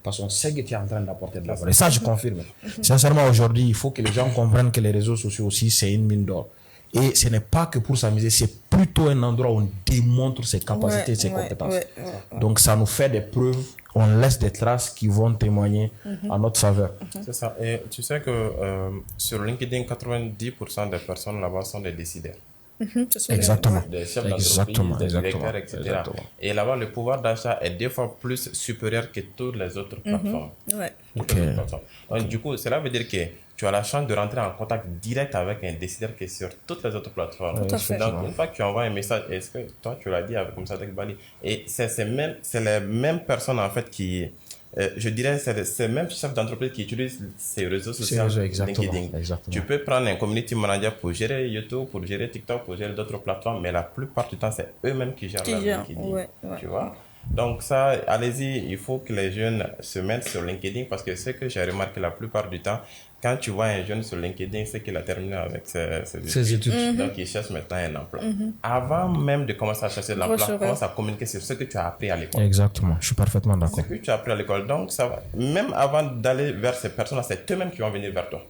Speaker 1: Parce qu'on sait que tu es en train d'apporter de la valeur. Et ça, je confirme. Sincèrement, aujourd'hui, il faut que les gens comprennent que les réseaux sociaux aussi, c'est une mine d'or. Et ce n'est pas que pour s'amuser, c'est plutôt un endroit où on démontre ses capacités et ses compétences. Donc, ça nous fait des preuves, on laisse des traces qui vont témoigner en notre faveur.
Speaker 2: C'est ça. Et tu sais que sur LinkedIn, 90% des personnes là-bas sont des décideurs.
Speaker 1: Exactement.
Speaker 2: Des chefs d'entreprise, des directeurs, etc. Et là-bas, le pouvoir d'achat est 2 fois plus supérieur que toutes les autres plateformes. Donc, du coup, cela veut dire que tu as la chance de rentrer en contact direct avec un décideur qui est sur toutes les autres plateformes. Donc, une fois que tu envoies un message, est-ce que toi, tu l'as dit avec Moussa Bali, et c'est les mêmes personnes, en fait, qui... je dirais c'est ces mêmes chefs d'entreprise qui utilisent ces réseaux sociaux, LinkedIn. Tu peux prendre un community manager pour gérer YouTube, pour gérer TikTok, pour gérer d'autres plateformes, mais la plupart du temps, c'est eux-mêmes qui gèrent la LinkedIn. Tu vois? Donc ça, allez-y, il faut que les jeunes se mettent sur LinkedIn parce que ce que j'ai remarqué la plupart du temps, quand tu vois un jeune sur LinkedIn, c'est qu'il a terminé avec ses études. Donc, il cherche maintenant un emploi. Avant même de commencer à chercher l'emploi, commence à communiquer sur ce que tu as appris à l'école.
Speaker 1: Exactement, je suis parfaitement d'accord.
Speaker 2: Ce que tu as appris à l'école. Donc, ça va. Même avant d'aller vers ces personnes-là, c'est eux-mêmes qui vont venir vers toi.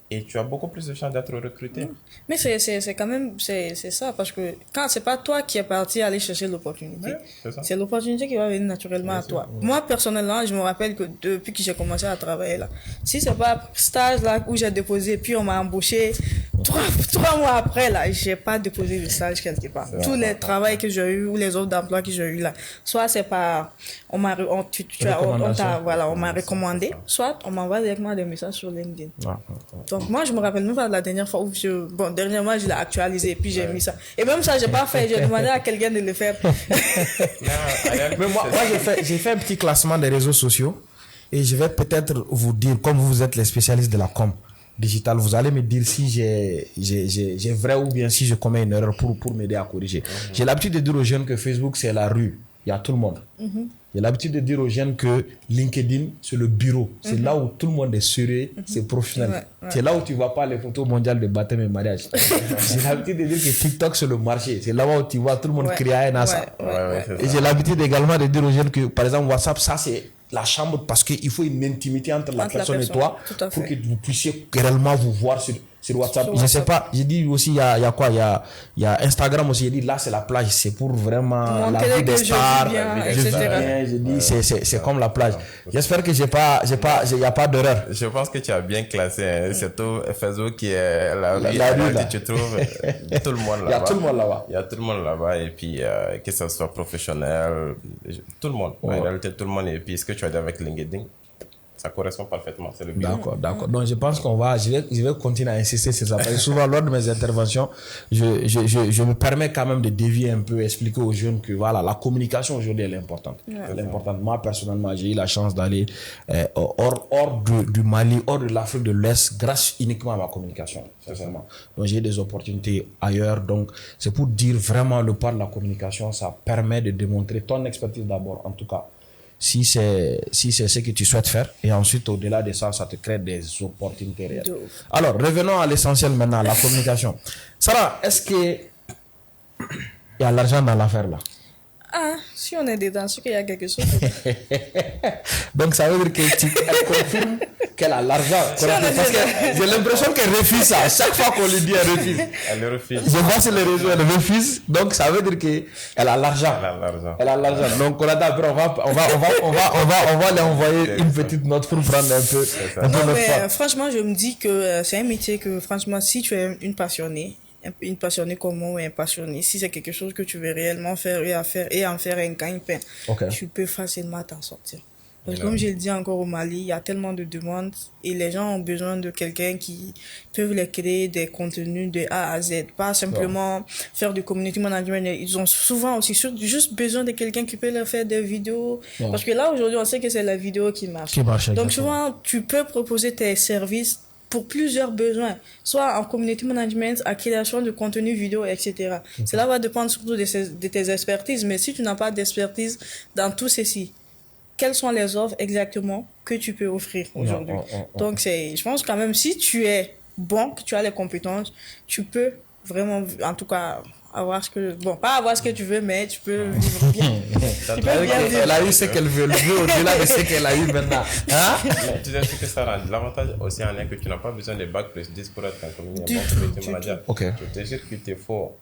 Speaker 2: Et tu as beaucoup plus de chances d'être recruté.
Speaker 3: Mais c'est quand même, c'est ça, parce que quand c'est pas toi qui es parti aller chercher l'opportunité, c'est l'opportunité qui va venir naturellement à toi. Moi, personnellement, je me rappelle que depuis que j'ai commencé à travailler là, si c'est pas stage là où j'ai déposé, puis on m'a embauché, 3 mois après là, j'ai pas déposé de stage quelque part. Tous les travails que j'ai eu ou les offres d'emploi que j'ai eu là, soit c'est pas, on m'a recommandé, soit on m'envoie directement des messages sur LinkedIn. Donc moi, je me rappelle même pas de la dernière fois où dernièrement, je l'ai actualisé et puis j'ai mis ça. Et même ça, j'ai pas fait, j'ai demandé à quelqu'un de le faire.
Speaker 1: Mais moi j'ai fait un petit classement des réseaux sociaux et je vais peut-être vous dire, comme vous êtes les spécialistes de la com digital, vous allez me dire si j'ai vrai ou bien si je commets une erreur pour m'aider à corriger. J'ai l'habitude de dire aux jeunes que Facebook, c'est la rue. Il y a tout le monde. J'ai l'habitude de dire aux jeunes que LinkedIn, c'est le bureau. C'est là où tout le monde est sérieux, c'est professionnel. C'est là où tu ne vois pas les photos mondiales de baptême et mariage. J'ai l'habitude de dire que TikTok, c'est le marché. C'est là où tu vois tout le monde crier à ça. Et j'ai l'habitude également de dire aux jeunes que, par exemple, WhatsApp, ça, c'est la chambre parce qu'il faut une intimité entre la personne et toi pour que vous puissiez réellement vous voir sur WhatsApp. Je ne sais pas, j'ai dit aussi, il y a quoi, il y a Instagram aussi, j'ai dit là c'est la plage, c'est pour vraiment la vie des stars, j'ai dit c'est comme la plage. J'espère que il n'y a pas d'erreur.
Speaker 2: Je pense que tu as bien classé, surtout Facebook qui est la rue là. Tu trouves tout le monde là-bas.
Speaker 1: Il y a tout le monde là-bas.
Speaker 2: Il y a tout le monde là-bas et puis que ce soit professionnel, tout le monde. En réalité tout le monde, et puis ce que tu as dit avec LinkedIn, ça correspond parfaitement, c'est le but.
Speaker 1: D'accord. Donc je pense je vais continuer à insister sur ça. Parce que souvent lors de mes interventions, je me permets quand même de dévier un peu, expliquer aux jeunes que voilà, la communication aujourd'hui elle est importante. Elle est importante. Moi personnellement, j'ai eu la chance d'aller hors du Mali, hors de l'Afrique de l'Est, grâce uniquement à ma communication. Sincèrement. Donc j'ai des opportunités ailleurs. Donc c'est pour dire vraiment le poids de la communication, ça permet de démontrer ton expertise d'abord, en tout cas. Si c'est ce que tu souhaites faire, et ensuite au-delà de ça, ça te crée des opportunités réelles. Alors revenons à l'essentiel maintenant, la communication. Sarah, est-ce que il y a l'argent dans l'affaire là?
Speaker 3: Si on est dedans, c'est qu'il y a quelque chose.
Speaker 1: Donc ça veut dire qu'elle confirme qu'elle a l'argent. Parce que j'ai l'impression qu'elle refuse ça. Chaque fois qu'on lui dit, elle refuse.
Speaker 2: Elle refuse.
Speaker 1: Je vois sur les réseaux, elle refuse. Donc ça veut dire qu'elle a l'argent. Elle a l'argent. Donc on va lui envoyer une petite note pour prendre un peu notre part.
Speaker 3: Franchement, je me dis que c'est un métier que, franchement, si tu es une passionnée comme moi ou un passionné, si c'est quelque chose que tu veux réellement faire et en faire un gagne-pain, tu peux facilement t'en sortir. Parce que comme je le dis encore au Mali, il y a tellement de demandes et les gens ont besoin de quelqu'un qui peut les créer des contenus de A à Z, pas simplement faire du community management. Ils ont souvent aussi juste besoin de quelqu'un qui peut leur faire des vidéos. Parce que là, aujourd'hui, on sait que c'est la vidéo qui marche. Donc souvent, tu peux proposer tes services pour plusieurs besoins, soit en community management, à création de contenu vidéo, etc. Cela va dépendre surtout de tes expertises, mais si tu n'as pas d'expertise dans tout ceci, quelles sont les offres exactement que tu peux offrir aujourd'hui? Donc, je pense quand même, si tu es bon, que tu as les compétences, tu peux vraiment, en tout cas, avoir pas avoir ce que tu veux, mais tu peux vivre bien. Tu peux bien vivre.
Speaker 1: Elle a eu ce qu'elle veut, au-delà de ce qu'elle a eu maintenant.
Speaker 2: Tu sais ce que ça rend. L'avantage aussi en est que tu n'as pas besoin de bac plus 10 pour être un community manager. Je te jure qu'il te faut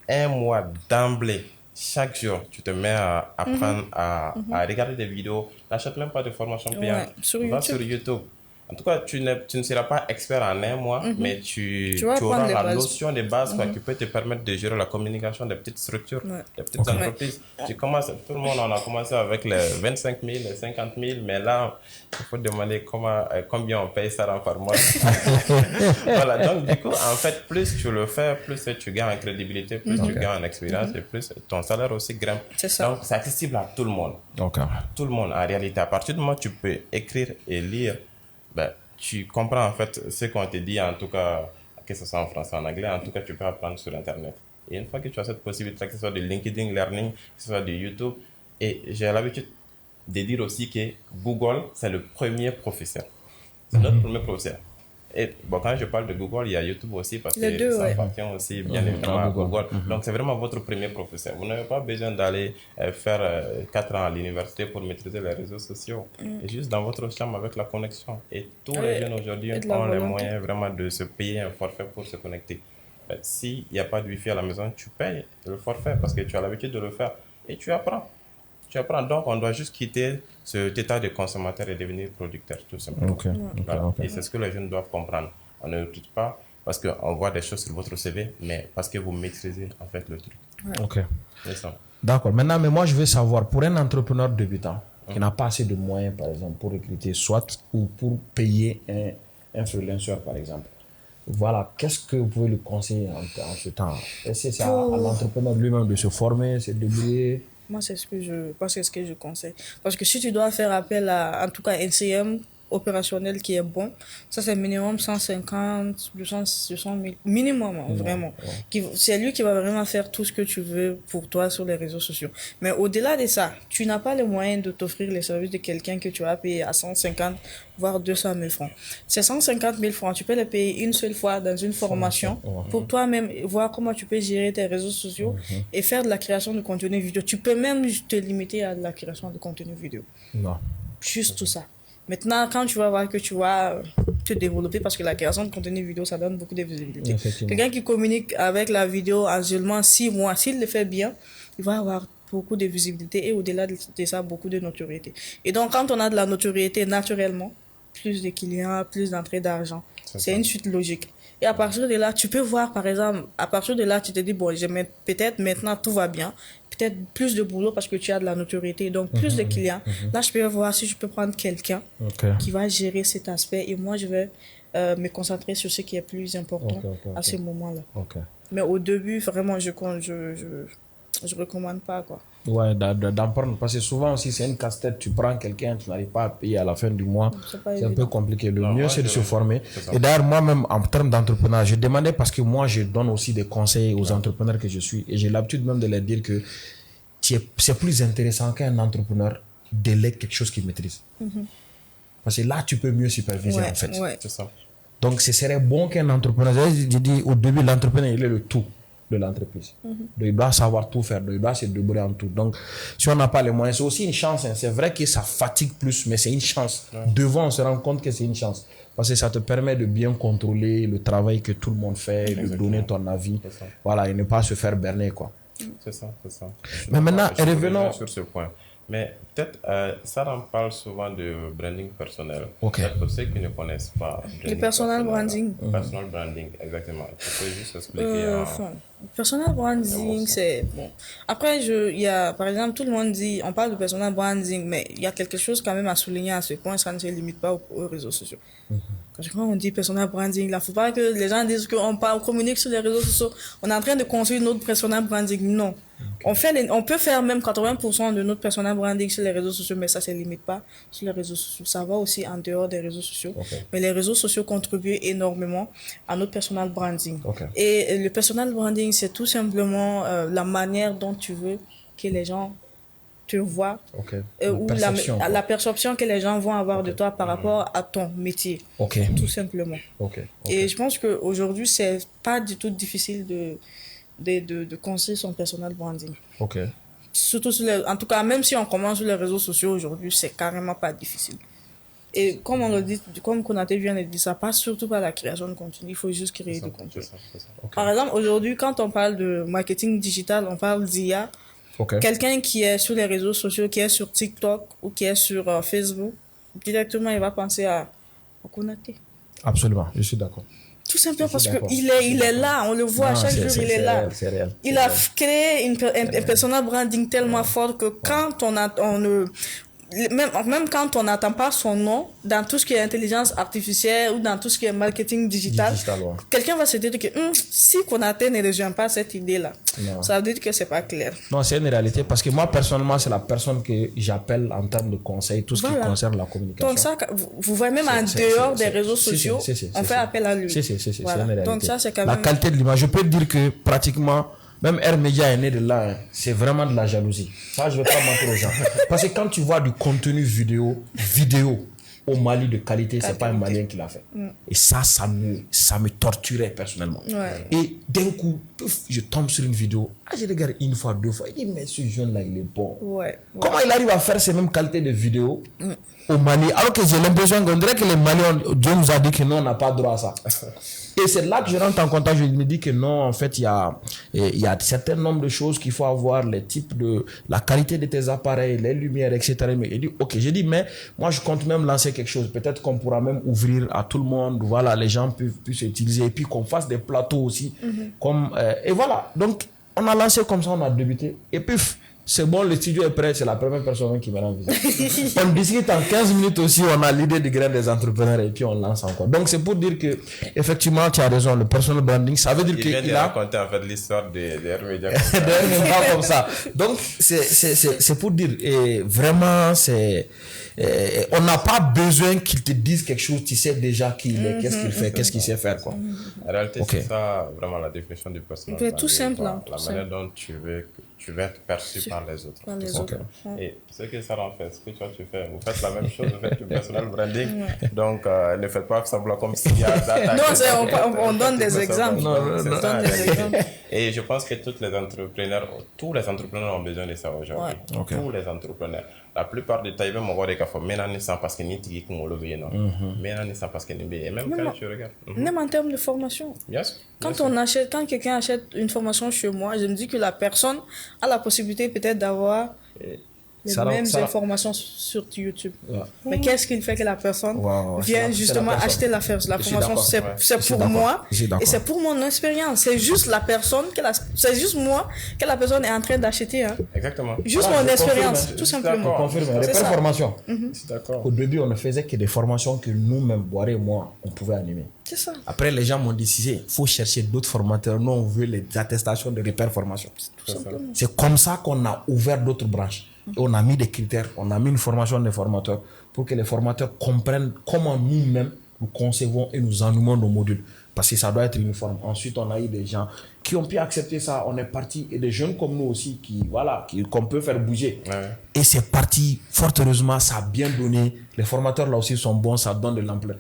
Speaker 2: un mois d'emblée. Chaque jour, tu te mets à apprendre à regarder des vidéos. N'achète même pas de formation payante. Va sur YouTube. En tout cas, tu ne seras pas expert en un mois, mais tu auras la notion des bases qui peut te permettre de gérer la communication des petites structures, des petites entreprises. Tu commences, tout le monde, on a commencé avec les 25 000, les 50 000, mais là, il faut demander combien on paye ça par mois. Voilà, donc du coup, en fait, plus tu le fais, plus tu gagnes en crédibilité, plus tu gagnes en expérience et plus ton salaire aussi grimpe.
Speaker 3: C'est ça.
Speaker 2: Donc, c'est accessible à tout le monde. Tout le monde, en réalité. À partir du moment où tu peux écrire et lire, ben, tu comprends en fait ce qu'on te dit, en tout cas, que ce soit en français ou en anglais, en tout cas, tu peux apprendre sur Internet. Et une fois que tu as cette possibilité, que ce soit de LinkedIn Learning, que ce soit de YouTube, et j'ai l'habitude de dire aussi que Google, c'est le premier professeur. C'est notre premier professeur. Et bon, quand je parle de Google, il y a YouTube aussi parce que ça appartient aussi bien évidemment à Google. Donc, c'est vraiment votre premier professeur. Vous n'avez pas besoin d'aller faire 4 ans à l'université pour maîtriser les réseaux sociaux. Et juste dans votre chambre avec la connexion. Et tous les jeunes aujourd'hui ont les moyens vraiment de se payer un forfait pour se connecter. S'il n'y a pas de Wi-Fi à la maison, tu payes le forfait parce que tu as l'habitude de le faire. Et tu apprends. Donc, on doit juste quitter cet état de consommateur et devenir producteur, tout simplement. Et c'est ce que les jeunes doivent comprendre. On ne recrute pas parce qu'on voit des choses sur votre CV, mais parce que vous maîtrisez en fait le truc. C'est ça.
Speaker 1: D'accord. Maintenant, mais moi, je veux savoir, pour un entrepreneur débutant qui n'a pas assez de moyens, par exemple, pour recruter, soit ou pour payer un freelancer, par exemple, voilà, qu'est-ce que vous pouvez lui conseiller en ce temps? Est-ce que c'est à l'entrepreneur lui-même de se former, se débrouiller?
Speaker 3: Moi, c'est ce que je conseille. Parce que si tu dois faire appel à, en tout cas, un CM opérationnel qui est bon, ça c'est minimum 150, 200 000, minimum, vraiment. C'est lui qui va vraiment faire tout ce que tu veux pour toi sur les réseaux sociaux. Mais au-delà de ça, tu n'as pas les moyens de t'offrir les services de quelqu'un que tu vas payer à 150, voire 200 000 francs. Ces 150 000 francs, tu peux les payer une seule fois dans une formation pour toi-même voir comment tu peux gérer tes réseaux sociaux et faire de la création de contenu vidéo. Tu peux même te limiter à de la création de contenu vidéo. Juste tout ça. Maintenant, quand tu vas voir que tu vas te développer, parce que la création de contenu vidéo, ça donne beaucoup de visibilité. Quelqu'un qui communique avec la vidéo en seulement 6 mois, s'il le fait bien, il va avoir beaucoup de visibilité et au-delà de ça, beaucoup de notoriété. Et donc, quand on a de la notoriété naturellement, plus de clients, plus d'entrée d'argent. C'est une suite logique. Et à partir de là, tu peux voir, par exemple, à partir de là, tu te dis, bon, peut-être maintenant tout va bien, peut-être plus de boulot parce que tu as de la notoriété, donc plus de clients. Là, je peux voir si je peux prendre quelqu'un qui va gérer cet aspect et moi, je vais me concentrer sur ce qui est plus important à ce moment-là. Mais au début, vraiment, je recommande pas, quoi.
Speaker 1: Ouais, d'en prendre. Parce que souvent aussi, c'est une casse-tête. Tu prends quelqu'un, tu n'arrives pas à payer à la fin du mois. C'est un peu compliqué. Le mieux, c'est de se former. Et d'ailleurs, moi-même, en termes d'entrepreneuriat, je demandais parce que moi, je donne aussi des conseils aux entrepreneurs que je suis. Et j'ai l'habitude même de leur dire que c'est plus intéressant qu'un entrepreneur délègue quelque chose qu'il maîtrise. Parce que là, tu peux mieux superviser, en fait.
Speaker 2: C'est ça.
Speaker 1: Donc, ce serait bon qu'un entrepreneur, je dis au début, l'entrepreneur, il est le tout de l'entreprise. Donc, il doit savoir tout faire, donc il doit se débrouiller en tout. Donc, si on n'a pas les moyens, c'est aussi une chance. Hein. C'est vrai que ça fatigue plus, mais c'est une chance. Devant, on se rend compte que c'est une chance. Parce que ça te permet de bien contrôler le travail que tout le monde fait, de donner ton avis. Voilà, et ne pas se faire berner, quoi.
Speaker 2: C'est ça.
Speaker 1: Mais maintenant, revenons
Speaker 2: sur ce point. Mais peut-être, ça en parle souvent de branding personnel. Pour ceux qui ne connaissent pas.
Speaker 3: Le personal branding.
Speaker 2: Personal branding, exactement. Tu peux juste expliquer.
Speaker 3: Personal branding, c'est bon. Après, il y a, par exemple, tout le monde dit, on parle de personal branding, mais il y a quelque chose quand même à souligner à ce point, ça ne se limite pas aux réseaux sociaux. Quand on dit personal branding, il ne faut pas que les gens disent qu'on communique sur les réseaux sociaux, on est en train de construire notre personal branding. Non. On peut faire même 80% de notre personal branding sur les réseaux sociaux, mais ça ne se limite pas sur les réseaux sociaux. Ça va aussi en dehors des réseaux sociaux. Mais les réseaux sociaux contribuent énormément à notre personal branding. Et le personal branding, c'est tout simplement la manière dont tu veux que les gens te voient ou la perception que les gens vont avoir de toi par rapport à ton métier. Tout simplement. Et je pense qu'aujourd'hui, c'est pas du tout difficile de construire son personal branding. Surtout en tout cas, même si on commence sur les réseaux sociaux aujourd'hui, c'est carrément pas difficile. Et comme on le dit, comme Konaté vient de dire, ça passe surtout par la création de contenu. Il faut juste créer du contenu. Par exemple, aujourd'hui, quand on parle de marketing digital, on parle d'IA. Quelqu'un qui est sur les réseaux sociaux, qui est sur TikTok ou qui est sur Facebook, directement, il va penser à Konaté.
Speaker 1: Absolument, je suis d'accord.
Speaker 3: Tout simplement parce qu'il est là, on le voit chaque jour, il est là.
Speaker 1: Réel,
Speaker 3: il a créé un personal branding tellement fort que quand même quand on n'attend pas son nom dans tout ce qui est intelligence artificielle ou dans tout ce qui est marketing digital, quelqu'un va se dire que si Konaté ne rejoint pas cette idée-là, ça veut dire que c'est pas clair.
Speaker 1: Non, c'est une réalité parce que moi personnellement, c'est la personne que j'appelle en termes de conseil, tout ce qui concerne la communication.
Speaker 3: Donc ça, vous voyez même en dehors des réseaux sociaux, on fait appel à lui.
Speaker 1: C'est une réalité. Donc
Speaker 3: ça, c'est quand même...
Speaker 1: La qualité de l'image, je peux dire que pratiquement même Air Media est né de là, hein. C'est vraiment de la jalousie. Ça, je ne vais pas mentir aux gens. Parce que quand tu vois du contenu vidéo au Mali de qualité, c'est pas un Malien qui l'a fait. Et ça me torturait personnellement.
Speaker 3: Ouais.
Speaker 1: Et d'un coup, je tombe sur une vidéo. Je regarde une fois, deux fois. Je dis, mais ce jeune-là, il est bon.
Speaker 3: Ouais.
Speaker 1: Comment il arrive à faire ces mêmes qualités de vidéo au Mali? Alors que j'ai l'impression qu'on dirait que les Maliens, Dieu nous a dit que non, on n'a pas droit à ça. Et c'est là que je rentre en contact, je me dis que non, en fait, il y a un certain nombre de choses qu'il faut avoir, les types la qualité de tes appareils, les lumières, etc. Mais il dit, ok, j'ai dit, mais moi, je compte même lancer quelque chose. Peut-être qu'on pourra même ouvrir à tout le monde, voilà, les gens puissent utiliser, et puis qu'on fasse des plateaux aussi. Et voilà. Donc, on a lancé comme ça, on a débuté, et puis, c'est bon, le studio est prêt, c'est la première personne qui me rend visite. On discute en 15 minutes aussi, on a l'idée du grain des entrepreneurs et puis on lance encore. Donc c'est pour dire que, effectivement, tu as raison, le personal branding, ça veut dire qu'il
Speaker 2: vient de raconter en fait l'histoire des Media
Speaker 1: comme ça. Donc c'est pour dire, et vraiment, on n'a pas besoin qu'il te dise quelque chose, tu sais déjà qui il est, qu'est-ce qu'il fait, qu'est-ce qu'il sait faire, quoi.
Speaker 2: En réalité, c'est ça vraiment la définition du personal branding.
Speaker 3: Tout simple.
Speaker 2: La manière dont tu veux être perçu par les autres. Et ce que Sarah fait, ce que toi tu fais, vous faites la même chose, vous faites du personal branding. Donc, ne faites pas semblant comme s'il y a
Speaker 3: on donne des exemples.
Speaker 2: Et je pense que tous les entrepreneurs ont besoin de ça aujourd'hui. Tous les entrepreneurs. La plupart du temps, même on voit des cas, mais non, c'est parce que ni tiki qu'on le veut, non. Mais non, c'est parce que ni bien. Même quand tu regardes.
Speaker 3: Même en termes de formation. Quand quelqu'un achète une formation chez moi, je me dis que la personne a la possibilité peut-être d'avoir les mêmes informations sur YouTube. Mais qu'est-ce qui fait que la personne vient justement acheter la formation? C'est pour moi et c'est pour mon expérience. C'est juste la personne, c'est juste moi que la personne est en train d'acheter. Hein.
Speaker 2: Exactement.
Speaker 3: Juste mon expérience, tout simplement.
Speaker 1: Confirme. Les formations. Au début, on ne faisait que des formations que nous-mêmes, Boiré et moi, on pouvait animer.
Speaker 3: C'est ça.
Speaker 1: Après, les gens m'ont décidé, il faut chercher d'autres formateurs. Nous, on veut les attestations de repères formation. C'est comme ça qu'on a ouvert d'autres branches. Et on a mis des critères, on a mis une formation des formateurs pour que les formateurs comprennent comment nous-mêmes nous concevons et nous animons nos modules. Parce que ça doit être uniforme. Ensuite, on a eu des gens qui ont pu accepter ça. On est parti. Et des jeunes comme nous aussi qu'on peut faire bouger. Et c'est parti. Fort heureusement, ça a bien donné. Les formateurs là aussi sont bons, ça donne de l'ampleur.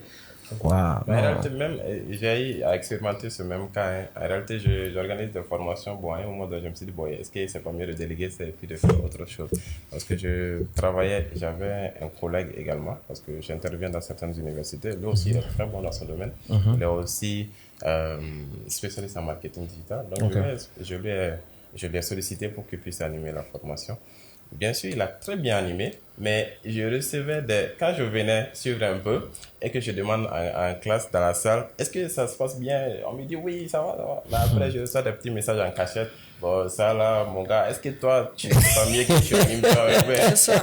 Speaker 2: En réalité, même, j'ai expérimenté ce même cas. Hein. En réalité, j'organise des formations. Bon, à un moment donné, je me suis dit, bon, est-ce que c'est pas mieux de déléguer ça et puis de faire autre chose? Parce que j'avais un collègue également, parce que j'interviens dans certaines universités. Lui aussi, il est très bon dans son domaine. Il est aussi spécialiste en marketing digital. Donc, je lui ai sollicité pour qu'il puisse animer la formation. Bien sûr, il a très bien animé, mais je recevais quand je venais suivre un peu et que je demande en classe dans la salle, est-ce que ça se passe bien? On me dit oui, ça va. Mais après, je reçois des petits messages en cachette. Bon, ça là, mon gars, est-ce que toi, tu sais pas mieux que tu animes?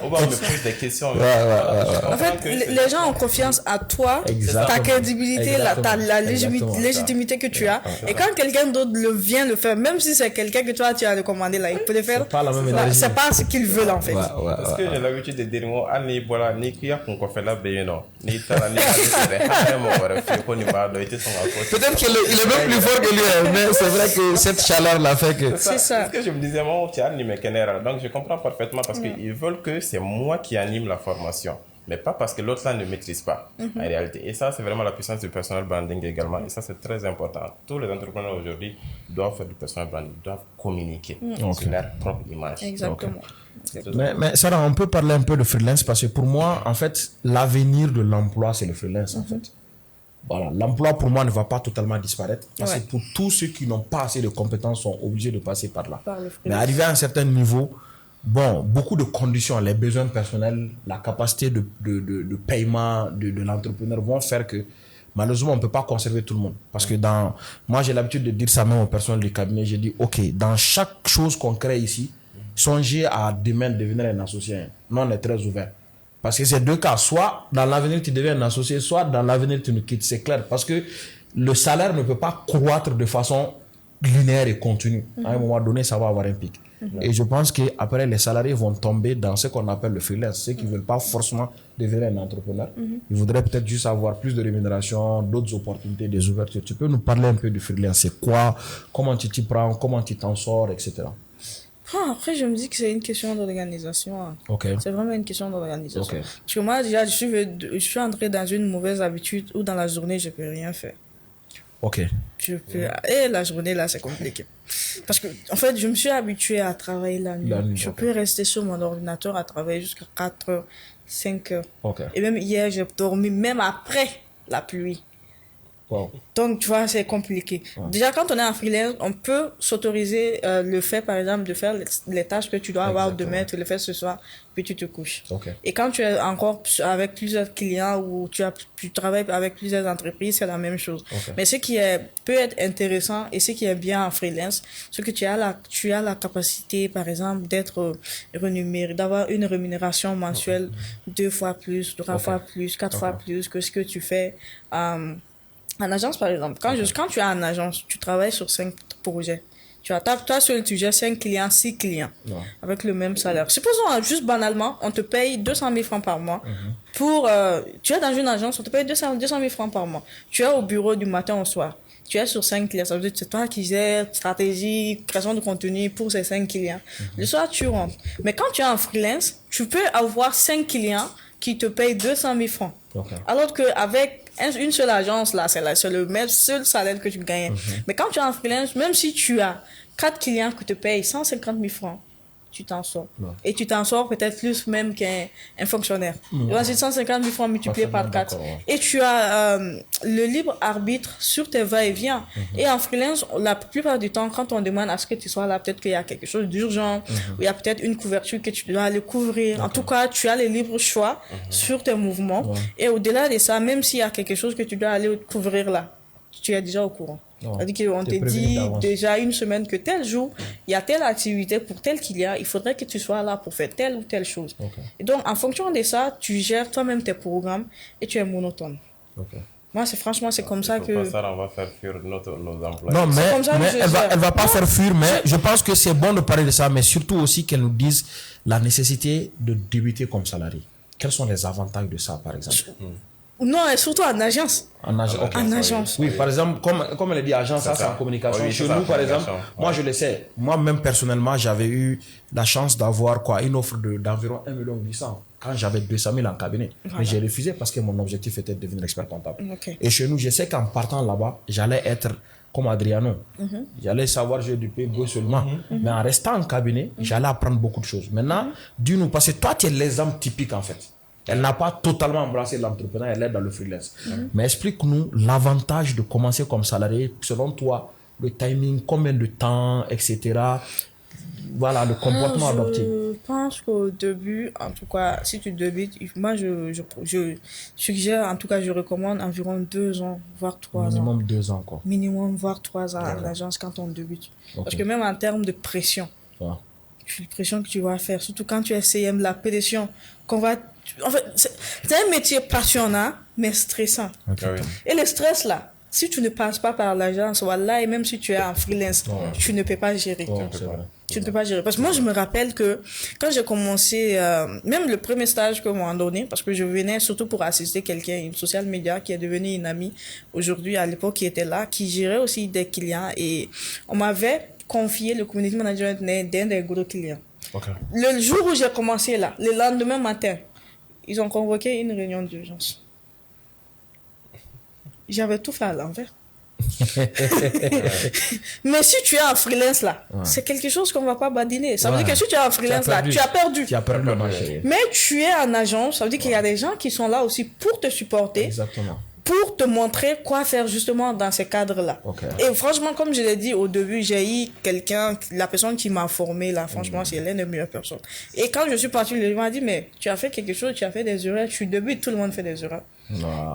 Speaker 2: On va me poser des questions.
Speaker 3: En fait, les gens ont confiance à toi, ta crédibilité, la légitimité que tu as. Et quand quelqu'un d'autre vient le faire, même si c'est quelqu'un que toi, tu as recommandé, là, il peut le faire. C'est pas ce qu'ils veulent, en fait.
Speaker 2: Parce que j'ai l'habitude de dire,
Speaker 1: peut-être qu'il est même plus fort que lui, mais c'est vrai que cette chaleur l'a fait que...
Speaker 3: C'est ça.
Speaker 2: Ce que je me disais, moi, tu animes Kenera. Donc, je comprends parfaitement parce qu'ils veulent que c'est moi qui anime la formation. Mais pas parce que l'autre là ne maîtrise pas, en réalité. Et ça, c'est vraiment la puissance du personal branding également. Et ça, c'est très important. Tous les entrepreneurs aujourd'hui doivent faire du personal branding, doivent communiquer sur leur propre image.
Speaker 3: Exactement.
Speaker 1: Mais Sarah, on peut parler un peu de freelance parce que pour moi, en fait, l'avenir de l'emploi, c'est le freelance, en fait. Voilà, l'emploi pour moi ne va pas totalement disparaître parce que pour tous ceux qui n'ont pas assez de compétences sont obligés de passer par là. Mais arrivé à un certain niveau, bon, beaucoup de conditions, les besoins personnels, la capacité de paiement de l'entrepreneur vont faire que malheureusement, on ne peut pas conserver tout le monde. Parce que moi, j'ai l'habitude de dire ça même aux personnes du cabinet. J'ai dit, OK, dans chaque chose qu'on crée ici, songez à demain devenir un associé. Nous, on est très ouvert. Parce que c'est deux cas. Soit dans l'avenir, tu deviens un associé, soit dans l'avenir, tu nous quittes. C'est clair. Parce que le salaire ne peut pas croître de façon linéaire et continue. À un moment donné, ça va avoir un pic. Et je pense qu'après, les salariés vont tomber dans ce qu'on appelle le freelance. Ceux qui ne veulent pas forcément devenir un entrepreneur. Ils voudraient peut-être juste avoir plus de rémunération, d'autres opportunités, des ouvertures. Tu peux nous parler un peu du freelance? C'est quoi? Comment tu t'y prends? Comment tu t'en sors, etc.
Speaker 3: Après, je me dis que c'est une question d'organisation.
Speaker 1: Okay.
Speaker 3: C'est vraiment une question d'organisation.
Speaker 1: Okay.
Speaker 3: Parce que moi, déjà, je suis entré dans une mauvaise habitude où dans la journée, je ne peux rien faire.
Speaker 1: Ok.
Speaker 3: Et la journée, là, c'est compliqué. Parce que, en fait, je me suis habitué à travailler la nuit. Je peux rester sur mon ordinateur à travailler jusqu'à 4 heures, 5 heures.
Speaker 1: Okay.
Speaker 3: Et même hier, j'ai dormi, même après la pluie.
Speaker 1: Wow.
Speaker 3: Donc, tu vois, c'est compliqué. Wow. Déjà, quand on est en freelance, on peut s'autoriser le fait, par exemple, de faire les tâches que tu dois avoir demain, tu le fais ce soir, puis tu te couches.
Speaker 1: Okay.
Speaker 3: Et quand tu es encore avec plusieurs clients ou tu travailles avec plusieurs entreprises, c'est la même chose.
Speaker 1: Okay.
Speaker 3: Mais ce qui peut être intéressant et ce qui est bien en freelance, c'est que tu as la capacité, par exemple, d'être rémunéré, d'avoir une rémunération mensuelle 2 fois plus, 3 fois plus, 4 fois plus que ce que tu fais en agence, par exemple. Quand tu es en agence, tu travailles sur 5 projets. Toi seul, tu gères 5 clients, 6 clients, avec le même salaire. Supposons, juste banalement, on te paye 200 000 francs par mois. Tu es dans une agence, on te paye 200 000 francs par mois. Tu es au bureau du matin au soir. Tu es sur 5 clients. Ça veut dire que c'est toi qui gères stratégie, création de contenu pour ces 5 clients. Le soir, tu rentres. Mais quand tu es en freelance, tu peux avoir 5 clients qui te payent 200 000 francs. Alors qu'avec une seule agence, là, c'est le même seul salaire que tu gagnes. Mais quand tu es en freelance, même si tu as 4 clients qui te payent 150 000 francs, tu t'en sors. Et tu t'en sors peut-être plus même qu'un fonctionnaire. C'est 150 000 francs multipliés par 4. Et tu as le libre arbitre sur tes va-et-vient. Et en freelance, la plupart du temps, quand on demande à ce que tu sois là, peut-être qu'il y a quelque chose d'urgent, ou il y a peut-être une couverture que tu dois aller couvrir. En tout cas, tu as le libre choix sur tes mouvements. Et au-delà de ça, même s'il y a quelque chose que tu dois aller couvrir là, tu es déjà au courant. C'est-à-dire qu'on te dit déjà une semaine que tel jour, il y a telle activité pour tel client, il faudrait que tu sois là pour faire telle ou telle chose. Et donc, en fonction de ça, tu gères toi-même tes programmes et tu es monotone. Moi, franchement, c'est comme ça que...
Speaker 2: Ça, on va faire fuir nos employés.
Speaker 1: Non, mais elle va pas faire fuir, mais je pense que c'est bon de parler de ça, mais surtout aussi qu'elle nous dise la nécessité de débuter comme salarié. Quels sont les avantages de ça, par exemple?
Speaker 3: Non, et surtout en agence.
Speaker 1: En
Speaker 3: agence.
Speaker 1: Oui, par exemple, comme elle a dit, agence, ça c'est en communication. Chez nous, par exemple, moi je le sais. Moi-même, personnellement, j'avais eu la chance d'avoir une offre d'environ 1,8 million quand j'avais 200 000 en cabinet. Mais j'ai refusé parce que mon objectif était de devenir expert comptable. Et chez nous, je sais qu'en partant là-bas, j'allais être comme Adriano. J'allais savoir jouer du PGO seulement. Mais en restant en cabinet, j'allais apprendre beaucoup de choses. Maintenant, dis-nous, parce que toi, tu es l'exemple typique en fait. Elle n'a pas totalement embrassé l'entrepreneuriat, elle est dans le freelance. Mais explique-nous l'avantage de commencer comme salarié. Selon toi, le timing, combien de temps, etc. Voilà, le comportement adopté.
Speaker 3: Je pense qu'au début, en tout cas, si tu débutes, moi, je suggère, en tout cas, je recommande environ 2 ans, voire 3 ans.
Speaker 1: Minimum 2 ans, quoi.
Speaker 3: Minimum, voire 3 ans en agence quand on débute. Parce que même en termes de pression, la pression que tu vas faire, surtout quand tu es CM, la pression qu'on va... En fait, c'est un métier passionnant, mais stressant. Et le stress, là, si tu ne passes pas par l'agence, voilà, et même si tu es en freelance, tu ne peux pas gérer. Tu ne peux pas gérer. Parce que moi, je me rappelle que quand j'ai commencé, même le premier stage que m'ont donné, parce que je venais surtout pour assister quelqu'un, une social media qui est devenue une amie aujourd'hui, à l'époque, qui était là, qui gérait aussi des clients. Et on m'avait confié le community management d'un des gros clients. Le jour où j'ai commencé là, le lendemain matin, ils ont convoqué une réunion d'urgence. J'avais tout fait à l'envers. Mais si tu es en freelance là, c'est quelque chose qu'on ne va pas badiner. Ça veut dire que si tu es en freelance là, tu as perdu.
Speaker 1: Tu as perdu le marché.
Speaker 3: Mais tu es en agence, ça veut dire qu'il y a des gens qui sont là aussi pour te supporter.
Speaker 1: Exactement.
Speaker 3: pour te montrer quoi faire justement dans ces cadres-là. Et franchement, comme je l'ai dit au début, j'ai eu la personne qui m'a formé là, franchement, c'est l'une des meilleures personnes. Et quand je suis partie, il m'a dit, mais tu as fait quelque chose, tu as fait des erreurs, tu débutes, tout le monde fait des erreurs.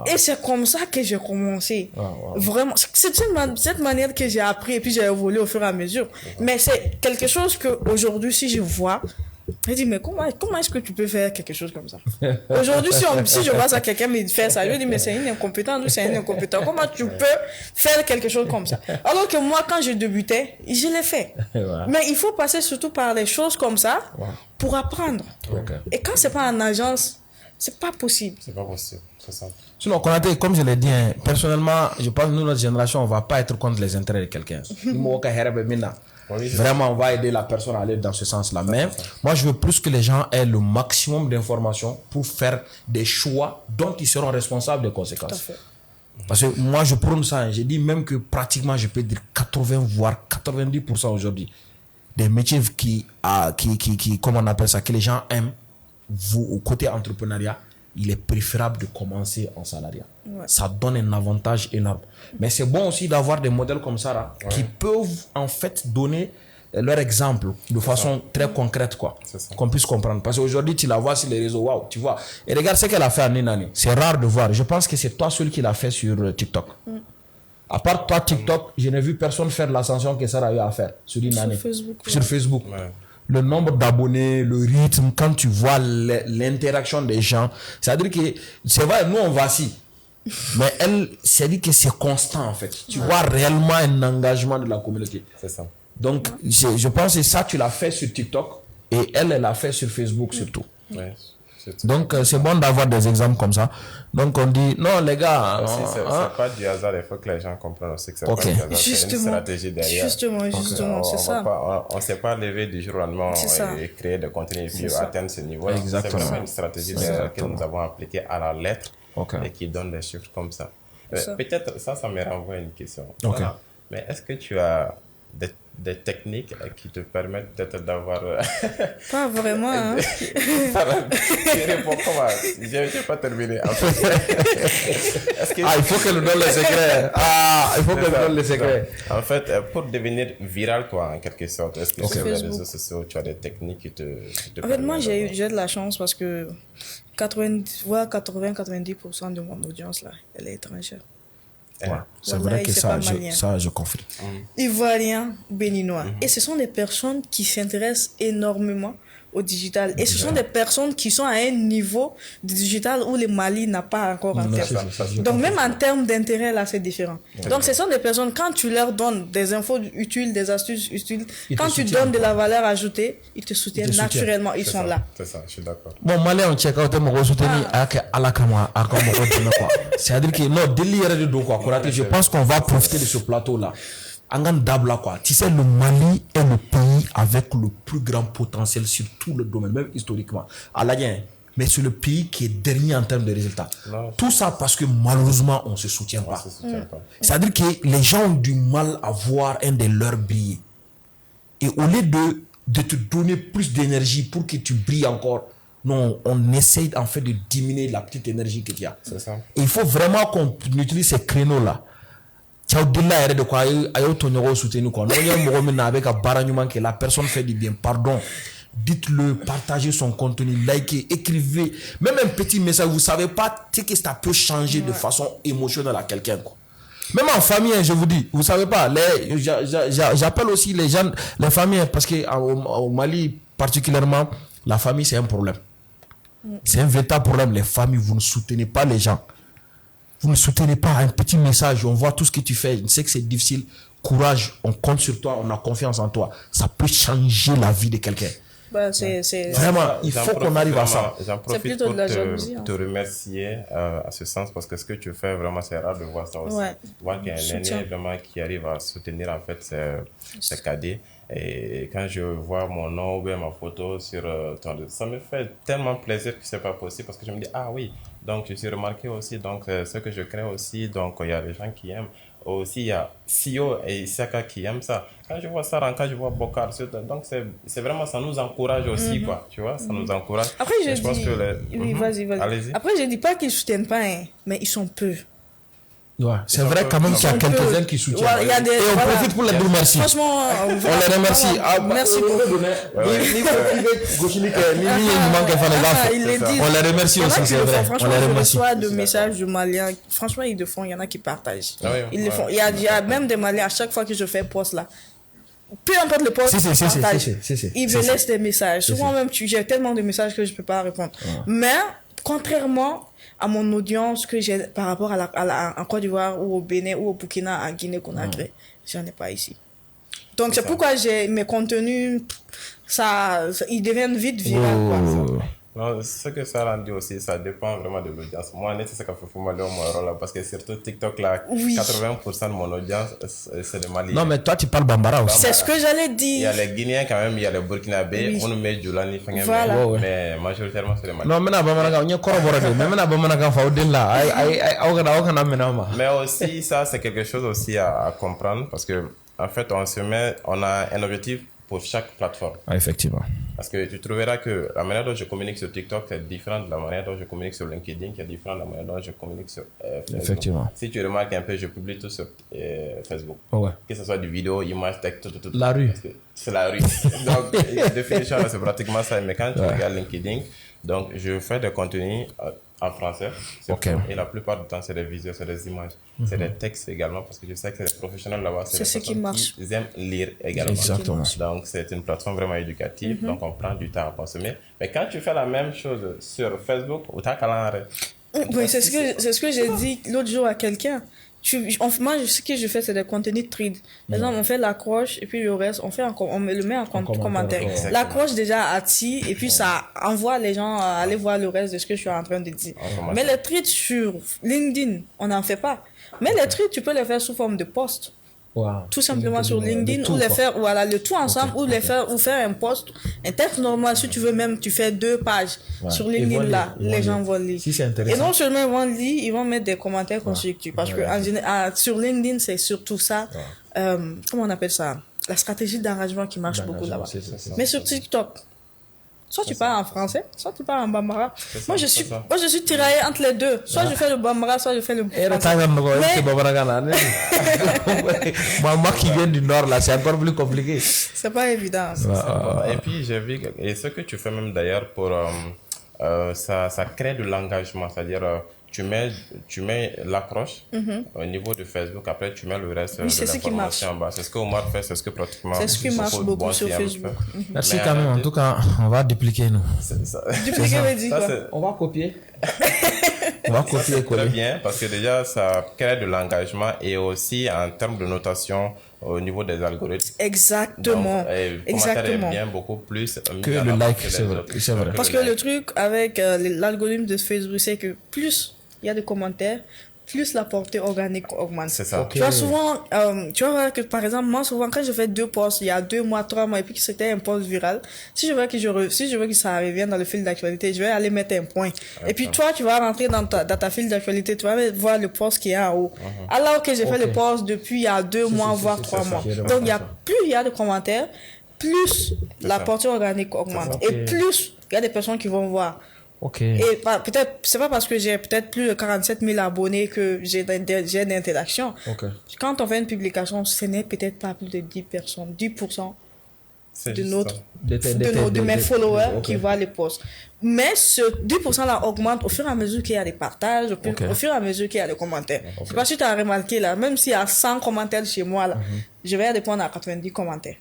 Speaker 3: Et c'est comme ça que j'ai commencé. Vraiment, c'est cette manière que j'ai appris et puis j'ai évolué au fur et à mesure. Mais c'est quelque chose que aujourd'hui, si je vois, je dis, mais comment est-ce que tu peux faire quelque chose comme ça? Aujourd'hui, si je vois ça, quelqu'un me fait ça, je dis, mais c'est une incompétente ou c'est un incompétent. Comment tu peux faire quelque chose comme ça? Alors que moi, quand je débutais, je l'ai fait. Mais il faut passer surtout par des choses comme ça pour apprendre. Et quand c'est pas en agence, c'est pas possible.
Speaker 2: C'est pas possible, c'est ça.
Speaker 1: Sinon, Konaté, comme je l'ai dit, personnellement, je pense que nous, notre génération, on va pas être contre les intérêts de quelqu'un. Vraiment, on va aider la personne à aller dans ce sens-là. Mais moi, je veux plus que les gens aient le maximum d'informations pour faire des choix dont ils seront responsables des conséquences. Parce que moi, je prône ça. J'ai dit même que pratiquement, je peux dire 80 voire 90% aujourd'hui des métiers qui, comment on appelle ça, que les gens aiment, vous, au côté entrepreneuriat, il est préférable de commencer en salariat. Ça donne un avantage énorme. Mais c'est bon aussi d'avoir des modèles comme ça là, qui peuvent en fait donner leur exemple de façon très concrète, quoi, qu'on puisse comprendre. Parce qu'aujourd'hui, tu la vois sur les réseaux, waouh, tu vois. Et regarde ce qu'elle a fait en une année. C'est rare de voir. Je pense que c'est toi seul qui l'a fait sur TikTok. À part toi, TikTok, je n'ai vu personne faire l'ascension que ça a eu à faire sur une année. Sur Facebook. Le nombre d'abonnés, le rythme, quand tu vois l'interaction des gens, c'est-à-dire que, c'est vrai, nous on vacille, mais elle, c'est-à-dire que c'est constant en fait. Tu vois réellement un engagement de la communauté.
Speaker 2: C'est ça.
Speaker 1: Donc, je pense que ça, tu l'as fait sur TikTok et elle l'a fait sur Facebook surtout. Donc, c'est bon d'avoir des exemples comme ça. Donc, on dit, non, les gars...
Speaker 2: C'est pas du hasard, il faut que les gens comprennent aussi que c'est pas du hasard. C'est une stratégie derrière.
Speaker 3: Justement, c'est ça.
Speaker 2: On ne s'est pas levé du jour au lendemain et créer des contenus et puis atteindre ce niveau. C'est vraiment une stratégie derrière que nous avons appliquée à la lettre et qui donne des chiffres comme ça. Peut-être ça me renvoie à une question. Voilà. Mais est-ce que tu as des techniques qui te permettent peut-être d'avoir...
Speaker 3: Pas vraiment, hein.
Speaker 2: Tu réponds comment? Je n'ai pas terminé. En fait.
Speaker 1: il faut qu'elle nous donne les secrets. Il faut qu'elle nous donne les secrets.
Speaker 2: En fait, pour devenir viral, quoi, en quelque sorte, est-ce que sur les réseaux sociaux, tu as des techniques qui te
Speaker 3: En fait, moi, j'ai de la chance parce que 80-90% de mon audience, là, elle est étrangère.
Speaker 1: C'est vrai que ça, je confirme.
Speaker 3: Ivoiriens, béninois. Et ce sont des personnes qui s'intéressent énormément au digital. Et ce sont des personnes qui sont à un niveau de digital où le Mali n'a pas encore en termes. Donc même en termes d'intérêt, là, c'est différent. Donc ce sont des personnes, quand tu leur donnes des infos utiles, des astuces utiles, quand tu donnes de la valeur ajoutée, ils te soutiennent naturellement, ils sont là.
Speaker 2: C'est ça, je suis d'accord.
Speaker 1: Bon, Malais, on check out, on soutenir à la caméra, c'est-à-dire que non, délire de dos, quoi. Je pense qu'on va profiter de ce plateau-là. Tu sais, le Mali est le pays avec le plus grand potentiel sur tout le domaine, même historiquement. Mais c'est le pays qui est dernier en termes de résultats. Tout ça parce que malheureusement, on ne se soutient pas. C'est-à-dire que les gens ont du mal à voir un de leurs briller. Et au lieu de te donner plus d'énergie pour que tu brilles encore, non, on essaye en fait de diminuer la petite énergie qu'il y a.
Speaker 2: C'est ça.
Speaker 1: Et il faut vraiment qu'on utilise ces créneaux-là. Que la personne fait du bien, pardon, dites-le, partagez son contenu, likez, écrivez même un petit message. Vous savez pas ce que ça peut changer de façon émotionnelle à quelqu'un, quoi. Même en famille, je vous dis, vous savez pas, j'appelle aussi les gens, les familles, parce que au Mali particulièrement, la famille c'est un problème. C'est un véritable problème. Les familles, vous ne soutenez pas les gens. Vous ne soutenez pas un petit message, on voit tout ce que tu fais, on sait que c'est difficile, courage, on compte sur toi, on a confiance en toi. Ça peut changer la vie de quelqu'un. Vraiment, il faut qu'on arrive à ça.
Speaker 2: J'en profite pour te remercier à ce sens, parce que ce que tu fais, vraiment, c'est rare de voir ça aussi. Voir qu'il y a un aîné vraiment qui arrive à soutenir en fait ses cadets. Et quand je vois mon nom ou bien ma photo sur ton réseau, ça me fait tellement plaisir que c'est pas possible, parce que je me dis, ah oui, donc je suis remarqué aussi, donc ce que je crée aussi, donc il y a des gens qui aiment. Aussi, il y a Sio et Isaka qui aiment ça. Quand je vois Saran, quand je vois Bokar, donc c'est vraiment, ça nous encourage aussi, quoi, tu vois, ça nous encourage.
Speaker 3: Après, je pense que oui, vas-y.
Speaker 2: Allez-y.
Speaker 3: Après, je dis pas qu'ils soutiennent pas, hein, mais ils sont peu.
Speaker 1: Ouais, c'est vrai quand même qu'il y a quelques-uns qui soutiennent.
Speaker 3: Ouais, et
Speaker 1: on profite pour les dire merci.
Speaker 3: Franchement,
Speaker 1: on les remercie.
Speaker 3: Merci beaucoup.
Speaker 1: On les remercie aussi, c'est vrai.
Speaker 3: Franchement, je reçois de messages de Maliens. Franchement, ils le font. Il y en a qui partagent. Ils le font. Il y a même des Maliens, à chaque fois que je fais post là, peu importe le post, ils partagent. Ils me laissent des messages. Souvent même, j'ai tellement de messages que je ne peux pas répondre. Mais, contrairement à mon audience que j'ai par rapport en Côte d'Ivoire ou au Bénin ou au Burkina, à Guinée-Conakry, j'en ai pas ici. Donc, c'est pourquoi mes contenus, ils deviennent vite viraux.
Speaker 2: Non, ce que ça rend aussi, ça dépend vraiment de l'audience. Moi, c'est ce que fait pour moi mon rôle là, parce que surtout TikTok là, 80% de mon audience, c'est des Maliens.
Speaker 1: Non, mais toi, tu parles Bambara aussi.
Speaker 3: C'est ce que j'allais dire.
Speaker 2: Il y a les Guinéens quand même, il y a les Burkinabés, on met Djoulani, mais majoritairement c'est les Maliens.
Speaker 1: Non, maintenant, Bambara, on y a corroboré, mais maintenant, Bambara,
Speaker 2: mais aussi, ça, c'est quelque chose aussi à comprendre, parce que, en fait, on a un objectif pour chaque plateforme.
Speaker 1: Ah, effectivement.
Speaker 2: Parce que tu trouveras que la manière dont je communique sur TikTok est différente de la manière dont je communique sur LinkedIn, qui est différente de la manière dont je communique sur Facebook.
Speaker 1: Effectivement.
Speaker 2: Si tu remarques un peu, je publie tout sur Facebook.
Speaker 1: Ouais.
Speaker 2: Que ce soit du vidéo, image, texte, tout.
Speaker 1: La rue.
Speaker 2: C'est la rue. Donc, la définition, c'est pratiquement ça. Mais quand tu regardes LinkedIn, donc je fais des contenus en français. Et la plupart du temps, c'est des visuels, c'est des images. C'est des textes également, parce que je sais que les professionnels là-bas,
Speaker 3: c'est ce qui marche.
Speaker 2: Ils aiment lire également.
Speaker 1: Exactement.
Speaker 2: Donc, c'est une plateforme vraiment éducative. Donc, on prend du temps à consommer. Mais quand tu fais la même chose sur Facebook, ou t'as qu'à l'arrêt.
Speaker 3: Oui, c'est ce que j'ai dit l'autre jour à quelqu'un. Moi, ce que je fais, c'est des contenus trade. Par exemple, on fait l'accroche et puis le reste, on le met en commentaire. L'accroche déjà attire et puis ça envoie les gens à aller voir le reste de ce que je suis en train de dire. Mais les trades sur LinkedIn, on n'en fait pas. Mais les trades, tu peux les faire sous forme de post. Tout simplement sur LinkedIn, ou les faire, le tout ensemble, ou faire un post, un texte normal. Si tu veux même, tu fais 2 pages sur LinkedIn là, les gens vont lire.
Speaker 1: Si c'est intéressant.
Speaker 3: Et non seulement ils vont lire, ils vont mettre des commentaires constructifs. Parce que sur LinkedIn, c'est surtout ça. Comment on appelle ça? La stratégie d'engagement qui marche beaucoup là-bas. Mais sur TikTok, soit tu parles en français, soit tu parles en bambara. Moi, je suis tiraillée entre les deux. Soit je fais le bambara, soit je fais le français.
Speaker 1: Moi qui viens du Nord, là, c'est encore plus compliqué.
Speaker 3: C'est pas évident.
Speaker 2: Et puis, j'ai vu, et ce que tu fais même d'ailleurs pour ça crée de l'engagement, c'est-à-dire tu mets l'accroche au niveau de Facebook, après tu mets le reste de l'information en bas. C'est ce que Omar fait, c'est ce que pratiquement...
Speaker 3: C'est ce qui marche beaucoup sur Facebook.
Speaker 1: Merci quand même, en tout cas, on va dupliquer nous.
Speaker 3: Dupliquer veut dire quoi?
Speaker 1: On va copier. On va copier et coller.
Speaker 2: Très bien, parce que déjà, ça crée de l'engagement et aussi en termes de notation au niveau des algorithmes.
Speaker 3: Exactement.
Speaker 2: Donc, le commentaire est bien beaucoup plus
Speaker 1: que le like, c'est vrai.
Speaker 3: Parce que le truc avec l'algorithme de Facebook, c'est que plus il y a de commentaires, plus la portée organique augmente.
Speaker 2: C'est ça.
Speaker 3: Tu vois, souvent, tu vas voir que, par exemple, moi, souvent, quand je fais 2 posts, il y a 2 mois, 3 mois, et puis que c'était un post viral, si je veux que ça revienne dans le fil d'actualité, je vais aller mettre un point. Et puis, toi, tu vas rentrer dans ta fil d'actualité, tu vas voir le post qui est en haut. Alors que j'ai fait le post depuis il y a 2 mois, voire 3 mois. Donc, plus il y a de commentaires, plus la portée organique augmente. Et plus il y a des personnes qui vont voir. Et peut-être, c'est pas parce que j'ai peut-être plus de 47 000 abonnés que j'ai d'interaction. Quand on fait une publication, ce n'est peut-être pas plus de 10% de mes followers qui voient les posts. Mais ce 10% là augmente au fur et à mesure qu'il y a des partages, au fur et à mesure qu'il y a des commentaires. Je sais pas si tu as remarqué là, même s'il y a 100 commentaires chez moi là, je vais répondre à 90 commentaires.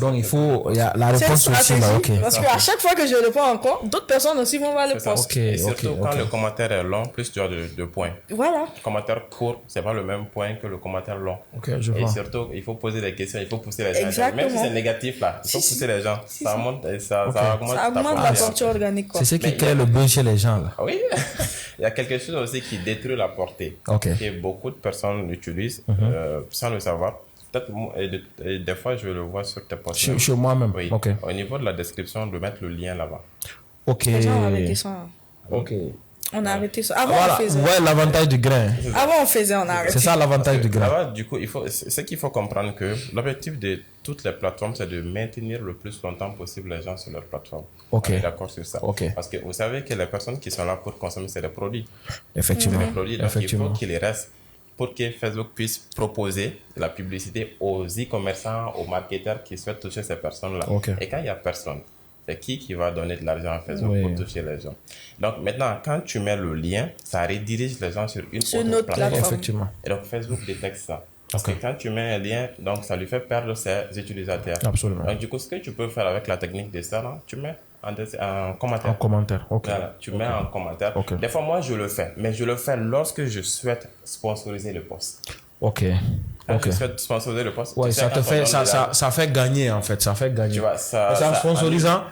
Speaker 1: Donc il faut, il y a la réponse aussi là,
Speaker 3: Parce qu'à chaque fois que je réponds encore, d'autres personnes aussi vont voir le post.
Speaker 2: Et surtout quand le commentaire est long, plus tu as de points.
Speaker 3: Voilà.
Speaker 2: Le commentaire court, c'est pas le même point que le commentaire long.
Speaker 1: Je vois.
Speaker 2: Et surtout, il faut poser des questions, il faut pousser les gens.
Speaker 3: Exactement.
Speaker 2: Même si c'est négatif là, il faut pousser les gens. Ça monte et ça
Speaker 3: augmente la portée organique.
Speaker 1: C'est ce qui crée le buzz chez les gens là.
Speaker 2: Oui. Il y a quelque chose aussi qui détruit la portée. Que beaucoup de personnes utilisent sans le savoir. Et des fois, je le vois sur tes posts.
Speaker 1: Chez moi-même.
Speaker 2: Oui. Au niveau de la description, de mettre le lien là-bas.
Speaker 3: Les gens ont arrêté ça. On a arrêté ça. Avant, on faisait.
Speaker 1: Ouais, l'avantage du grain.
Speaker 3: Avant, on faisait, on a arrêté.
Speaker 1: C'est ça l'avantage du grain.
Speaker 2: Là-bas, du coup, ce qu'il faut comprendre que l'objectif de toutes les plateformes, c'est de maintenir le plus longtemps possible les gens sur leur plateforme. On est d'accord sur ça. Parce que vous savez que les personnes qui sont là pour consommer, c'est des produits.
Speaker 1: Effectivement.
Speaker 2: Donc il faut qu'ils restent. pour que Facebook puisse proposer de la publicité aux e-commerçants, aux marketeurs qui souhaitent toucher ces personnes-là.
Speaker 1: Okay.
Speaker 2: Et quand il n'y a personne, c'est qui va donner de l'argent à Facebook pour toucher les gens. Donc maintenant, quand tu mets le lien, ça redirige les gens sur une autre plateforme.
Speaker 1: Effectivement.
Speaker 2: Et donc Facebook détecte ça. Parce que quand tu mets un lien, donc ça lui fait perdre ses utilisateurs.
Speaker 1: Absolument.
Speaker 2: Donc du coup, ce que tu peux faire avec la technique de ça, là, tu mets en commentaire.
Speaker 1: En commentaire, ok.
Speaker 2: Voilà, tu mets en commentaire.
Speaker 1: Okay.
Speaker 2: Des fois, moi, je le fais. Mais je le fais lorsque je souhaite sponsoriser le post.
Speaker 1: Ok.
Speaker 2: Quand je souhaite sponsoriser le post,
Speaker 1: ouais, ça te fait, ça fait gagner, en fait. Ça fait gagner.
Speaker 2: Tu vois,
Speaker 1: en sponsorisant,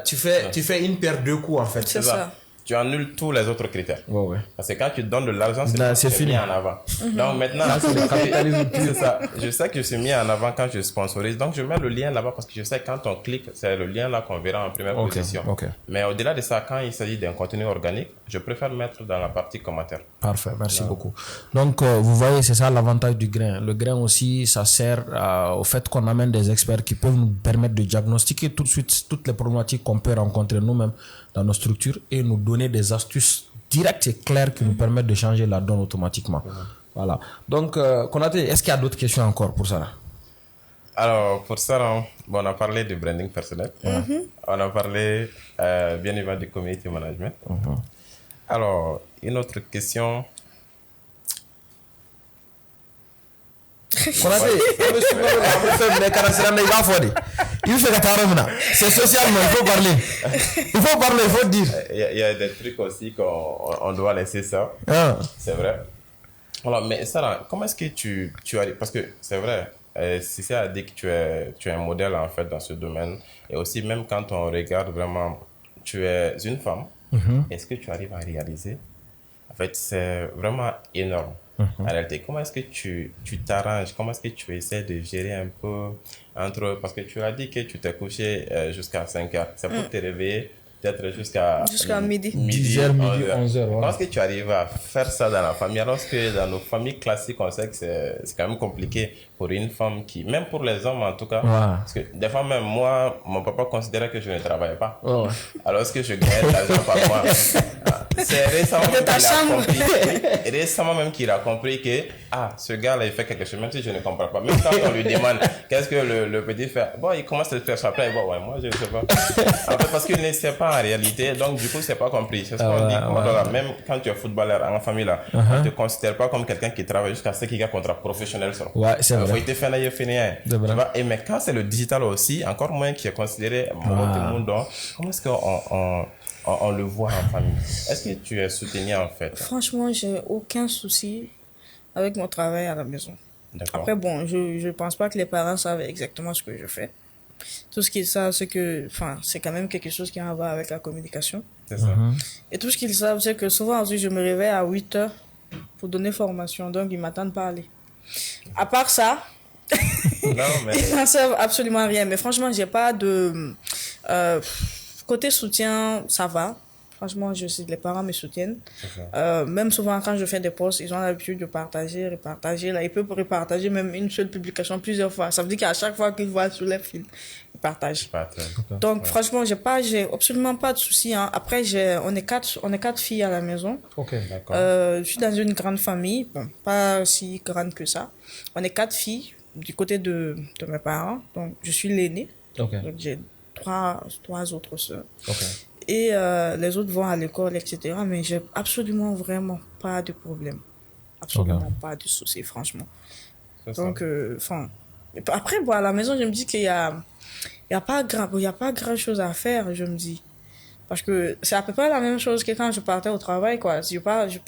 Speaker 1: tu fais une paire de coups, en fait.
Speaker 3: C'est ça.
Speaker 2: Tu annules tous les autres critères.
Speaker 1: Ouais.
Speaker 2: Parce que quand tu donnes de l'argent,
Speaker 1: c'est fini
Speaker 2: mis en avant. Donc maintenant, c'est ça. Je sais que je suis mis en avant quand je sponsorise. Donc je mets le lien là-bas parce que je sais que quand on clique, c'est le lien là qu'on verra en première position. Mais au-delà de ça, quand il s'agit d'un contenu organique, je préfère mettre dans la partie commentaire.
Speaker 1: Parfait, merci beaucoup. Donc vous voyez, c'est ça l'avantage du grain. Le grain aussi, ça sert au fait qu'on amène des experts qui peuvent nous permettre de diagnostiquer tout de suite toutes les problématiques qu'on peut rencontrer nous-mêmes dans nos structures et nous donner des astuces directes et claires qui nous permettent de changer la donne automatiquement. Voilà. Donc, Konaté, est-ce qu'il y a d'autres questions encore pour ça?
Speaker 2: Alors, pour ça, on a parlé de branding personnel. On a parlé, bien évidemment, du community management. Alors, une autre question.
Speaker 1: C'est socialement, il faut parler. Il faut dire.
Speaker 2: Il y a des trucs aussi qu'on doit laisser ça. C'est vrai. Alors, mais Sarah, comment est-ce que tu arrives? Parce que c'est vrai, Cissé a dit que tu es un modèle en fait dans ce domaine. Et aussi, même quand on regarde vraiment, tu es une femme. Est-ce que tu arrives à réaliser? En fait, c'est vraiment énorme. En réalité, comment est-ce que tu t'arranges? Comment est-ce que tu essaies de gérer un peu entre... Parce que tu as dit que tu t'es couché jusqu'à 5 heures. C'est pour te réveiller peut-être jusqu'à
Speaker 3: midi.
Speaker 1: 10h, midi, 11h.
Speaker 2: Comment est-ce que tu arrives à faire ça dans la famille? Alors que dans nos familles classiques, on sait que c'est quand même compliqué pour une femme qui... Même pour les hommes en tout cas. Parce que des fois même, moi, mon papa considérait que je ne travaillais pas. Alors que je gagnais de l'argent par mois. C'est récemment même qu'il a compris que ce gars-là, il fait quelque chose, même si je ne comprends pas. Même quand on lui demande qu'est-ce que le petit fait, il commence à faire ça. Après, moi, je ne sais pas. En fait, parce qu'il ne sait pas en réalité, donc du coup, c'est pas compris. C'est ce qu'on dit. Même quand tu es footballeur en famille, là, on ne te considère pas comme quelqu'un qui travaille jusqu'à ce qu'il y a un contrat professionnel.
Speaker 1: Ouais, c'est vrai.
Speaker 2: Il faut faire mais quand c'est le digital aussi, encore moins qui est considéré comment est-ce qu'on le voit en famille? Est-ce que tu es soutenu en fait?
Speaker 3: Franchement, j'ai aucun souci avec mon travail à la maison. Après, bon, je pense pas que les parents savent exactement ce que je fais. Tout ce qu'ils savent, c'est que, c'est quand même quelque chose qui a à voir avec la communication.
Speaker 2: C'est ça.
Speaker 3: Et tout ce qu'ils savent, c'est que souvent, je me réveille à 8h pour donner formation. Donc, ils m'attendent pas à aller. À part ça, ils n'en savent absolument rien. Mais franchement, j'ai pas de... côté soutien, ça va. Franchement, les parents me soutiennent. Même souvent, quand je fais des posts, ils ont l'habitude de repartager. Là, ils peuvent repartager même une seule publication plusieurs fois. Ça veut dire qu'à chaque fois qu'ils voient sur les fils, ils partagent. Donc, franchement, j'ai absolument pas de soucis. Après, on est quatre filles à la maison. Je suis dans une grande famille. Bon, pas si grande que ça. On est 4 filles du côté de mes parents. Donc, je suis l'aînée. Donc, j'ai trois autres sœurs. Et les autres vont à l'école, etc. Mais j'ai absolument vraiment pas de problème. Absolument pas de soucis, franchement. Donc, après, à la maison, je me dis qu'il y a pas grand chose à faire, je me dis. Parce que c'est à peu près la même chose que quand je partais au travail, quoi.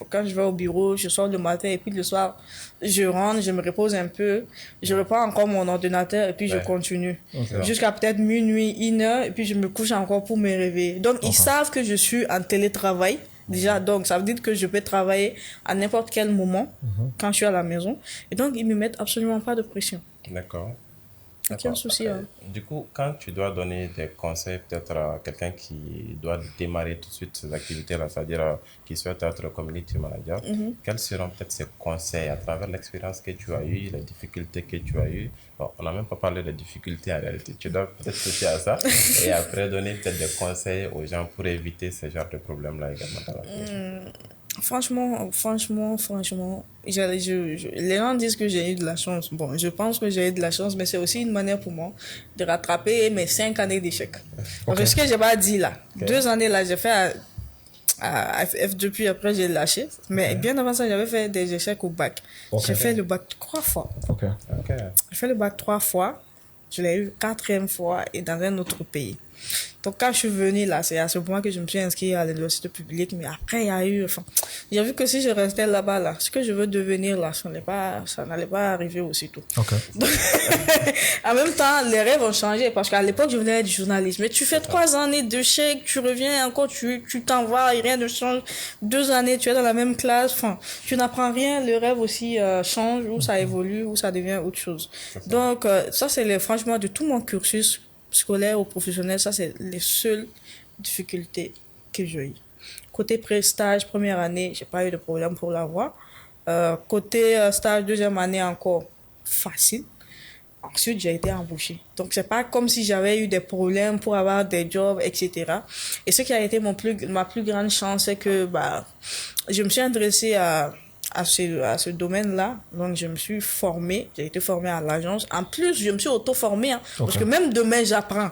Speaker 3: Quand je vais au bureau, je sors le matin et puis le soir, je rentre, je me repose un peu, je reprends encore mon ordinateur et puis je continue. Jusqu'à peut-être minuit, 1h, et puis je me couche encore pour me réveiller. Donc, ils savent que je suis en télétravail. Déjà, donc, ça veut dire que je peux travailler à n'importe quel moment quand je suis à la maison. Et donc, ils me mettent absolument pas de pression.
Speaker 2: D'accord.
Speaker 3: Aucun souci.
Speaker 2: Du coup, quand tu dois donner des conseils peut-être à quelqu'un qui doit démarrer tout de suite ces activités-là, c'est-à-dire qui souhaite être community manager, quels seront peut-être ces conseils à travers l'expérience que tu as eue, les difficultés que tu as eues? On n'a même pas parlé des difficultés en réalité. Tu dois peut-être toucher à ça et après donner peut-être des conseils aux gens pour éviter ce genre de problèmes-là également dans la vie.
Speaker 3: Franchement, les gens disent que j'ai eu de la chance. Bon, je pense que j'ai eu de la chance, mais c'est aussi une manière pour moi de rattraper mes 5 années d'échec. Parce que ce que j'ai pas dit là, 2 années là, j'ai fait à FF2, puis après j'ai lâché. Mais bien avant ça, j'avais fait des échecs au bac. J'ai fait le bac 3 fois. J'ai fait le bac 3 fois. Je l'ai eu 4e fois et dans un autre pays. Donc, quand je suis venue là, c'est à ce point que je me suis inscrite à l'université publique. Mais après, il y a eu, j'ai vu que si je restais là-bas, là, ce que je veux devenir là, ça n'allait pas arriver aussitôt. Donc, en même temps, les rêves ont changé parce qu'à l'époque, je voulais être journaliste. Mais tu fais 3 années de chèque, tu reviens encore, tu t'en vas et rien ne change. 2 années, tu es dans la même classe. Tu n'apprends rien. Le rêve aussi change ou ça évolue ou ça devient autre chose. Donc, ça, c'est franchement de tout mon cursus scolaire ou professionnel, ça c'est les seules difficultés que j'ai eues. Côté pré-stage, première année, j'ai pas eu de problème pour l'avoir. Côté stage, 2e année encore facile. Ensuite, j'ai été embauchée. Donc, c'est pas comme si j'avais eu des problèmes pour avoir des jobs, etc. Et ce qui a été ma plus grande chance, c'est que je me suis intéressée à ce domaine-là. Donc, je me suis formée. J'ai été formée à l'agence. En plus, je me suis auto-formée. Parce que même demain, j'apprends.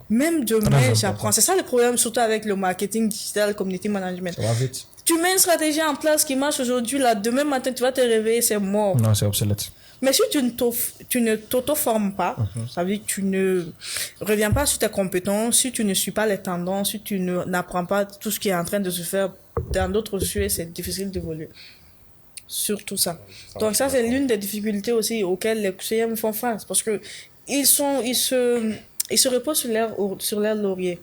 Speaker 3: Même demain, j'apprends. C'est ça le problème, surtout avec le marketing digital, community management.
Speaker 1: Ça va vite.
Speaker 3: Tu mets une stratégie en place qui marche aujourd'hui, là, demain matin, tu vas te réveiller, c'est mort.
Speaker 1: Non, c'est obsolète.
Speaker 3: Mais si tu ne t'auto-formes pas, ça veut dire que tu ne reviens pas sur tes compétences, si tu ne suis pas les tendances, si tu n'apprends pas tout ce qui est en train de se faire dans d'autres sujets, c'est difficile d'évoluer. Surtout ça. Donc ça, c'est l'une des difficultés aussi auxquelles les CM font face. Parce que ils se reposent sur leur laurier.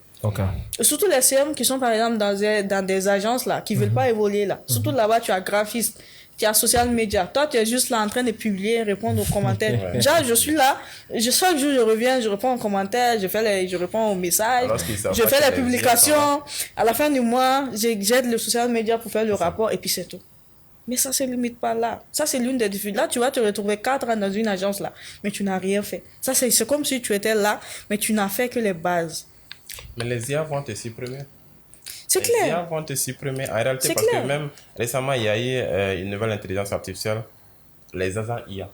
Speaker 3: Surtout les CM qui sont par exemple dans des agences là, qui veulent pas évoluer là. Surtout là-bas, tu as graphiste, tu as social media. Toi, tu es juste là en train de publier, répondre aux commentaires. Déjà, je suis là. Chaque jour, je reviens, je réponds aux commentaires, je réponds aux messages, je fais les publications. À la fin du mois, j'aide le social media pour faire le rapport et puis c'est tout. Mais ça ne se limite pas là. Ça, c'est l'une des difficultés. Là, tu vas te retrouver 4 ans dans une agence là, mais tu n'as rien fait. Ça, c'est comme si tu étais là, mais tu n'as fait que les bases.
Speaker 2: Mais les IA vont te supprimer.
Speaker 3: C'est clair.
Speaker 2: Les IA vont te supprimer. En réalité, parce que même récemment, il y a eu une nouvelle intelligence artificielle, les agents IA.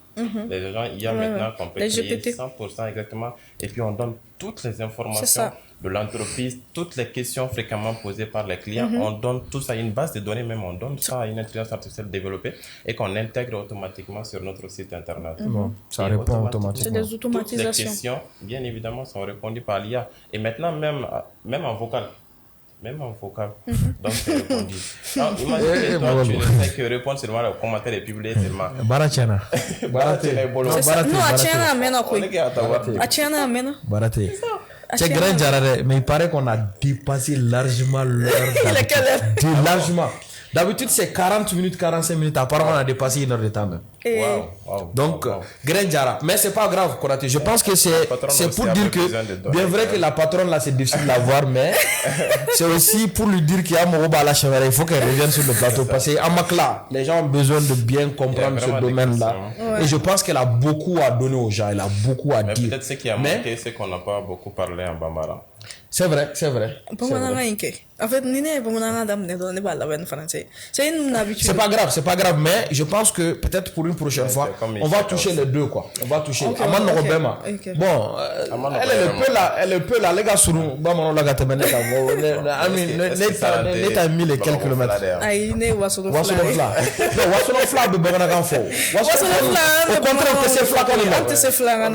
Speaker 2: Les agents IA maintenant qu'on peut créer 100% exactement. Et puis, on donne toutes les informations de l'entreprise, toutes les questions fréquemment posées par les clients. On donne tout ça à une base de données, même on donne ça à une intelligence artificielle développée et qu'on intègre automatiquement sur notre site internet.
Speaker 1: Ça répond automatiquement.
Speaker 3: C'est des automatisations.
Speaker 2: Toutes les questions, bien évidemment, sont répondues par l'IA. Et maintenant, même en vocal. Donc, c'est répondu. Imagine que toi, tu ne fais que répondre seulement aux commentaires et publier seulement.
Speaker 1: Baratiana. C'est grand Jarare, mais il paraît qu'on a dépassé largement l'heure. Largement. D'habitude, c'est 40 minutes, 45 minutes. Apparemment, on a dépassé 1 heure de temps même. Donc, grand Jara. Mais c'est pas grave, Konaté. Je pense que c'est pour dire que, bien vrai que la patronne là, c'est difficile de la voir, mais c'est aussi pour lui dire qu'il y a Moroba à la chevalière. Il faut qu'elle revienne sur le plateau. Parce qu'à Makla, les gens ont besoin de bien comprendre ce domaine-là. Et je pense qu'elle a beaucoup à donner aux gens. Elle a beaucoup à dire.
Speaker 2: Peut-être ce qui a manqué, c'est qu'on n'a pas beaucoup parlé en Bambara.
Speaker 1: C'est vrai.
Speaker 3: En fait, c'est une habitude.
Speaker 1: C'est pas grave, mais je pense que peut-être pour une prochaine fois, on va toucher les deux, quoi. On va toucher. Aman Robema. Bon, elle est peu là, les gars, sur nous, bon, la gâte, mais n'est mis les quelques kilomètres.
Speaker 3: Aïe, n'est Wassolofla.
Speaker 1: Wassolofla, de Bamanagan faux. Wassolofla, au contraire, c'est flac,
Speaker 3: c'est flac.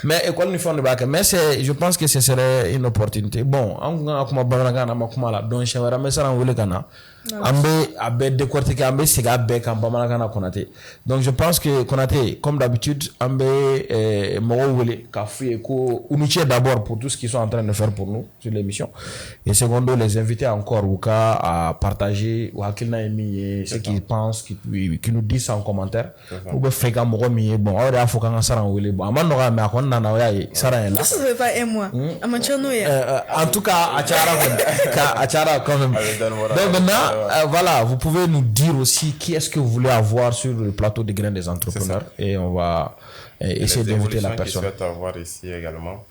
Speaker 1: Mais école nous font le bac, mais je pense que ce serait une opportunité. Bon, on kuma bamanankan ma kuma la donc chevara mais ça en wele kana ambe abe décortiquer ambe siga be kan bamanankan Konaté. Donc je pense que Konaté, comme d'habitude, ambe mo wele ka fouiller ko unuche d'abord pour tout ce qu'ils sont en train de faire pour nous sur l'émission et secondo les inviter encore au cas à partager ou hakilna emi ce qu'ils pensent qui nous disent en commentaire ou be fega mo mi bon on a faut kan sara wele bon amano ga mais akon nana ya sara là.
Speaker 3: Ça ne veut pas et moi.
Speaker 1: En tout cas, Achara quand même. Donc maintenant, voilà, vous pouvez nous dire aussi qui est-ce que vous voulez avoir sur le plateau des grains des entrepreneurs et on va essayer d'inviter la personne.
Speaker 2: Je souhaite avoir ici également.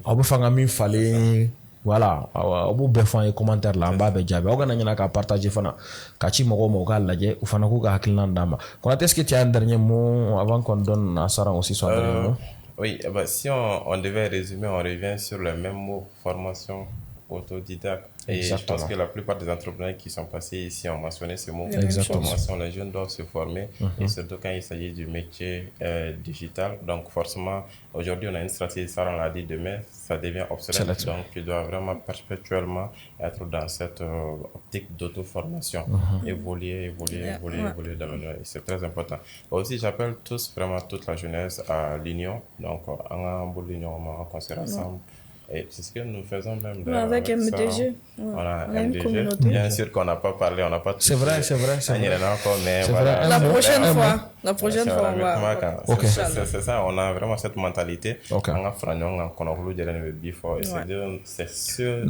Speaker 1: On peut faire un fallait Voilà, au bout de les commentaires là, en bas, on a partagé fana, kachi mogo moga laje, ou fana kuka hakilna ndama. Est-ce que tu as un dernier mot avant qu'on donne à Sarah aussi son dernier mot?
Speaker 2: Oui, si on devait résumer, on revient sur le même mot, formation autodidacte. Et je pense que la plupart des entrepreneurs qui sont passés ici ont mentionné ce mot. Formation, les jeunes doivent se former, et surtout quand il s'agit du métier digital. Donc forcément, aujourd'hui on a une stratégie, ça on l'a dit, demain ça devient obsolète. Donc tu dois vraiment perpétuellement être dans cette optique d'auto-formation, évoluer dans le monde. C'est très important. Aussi, j'appelle tous, vraiment toute la jeunesse à l'union. Donc en bout de l'union, on se rassemble. Et c'est ce que nous faisons même
Speaker 3: avec MDG.
Speaker 2: On a MDG. Bien sûr qu'on n'a pas parlé, on n'a pas tout.
Speaker 1: C'est vrai.
Speaker 2: Mais voilà.
Speaker 3: La prochaine fois, on va.
Speaker 2: C'est ça, on a vraiment cette mentalité.
Speaker 1: Non,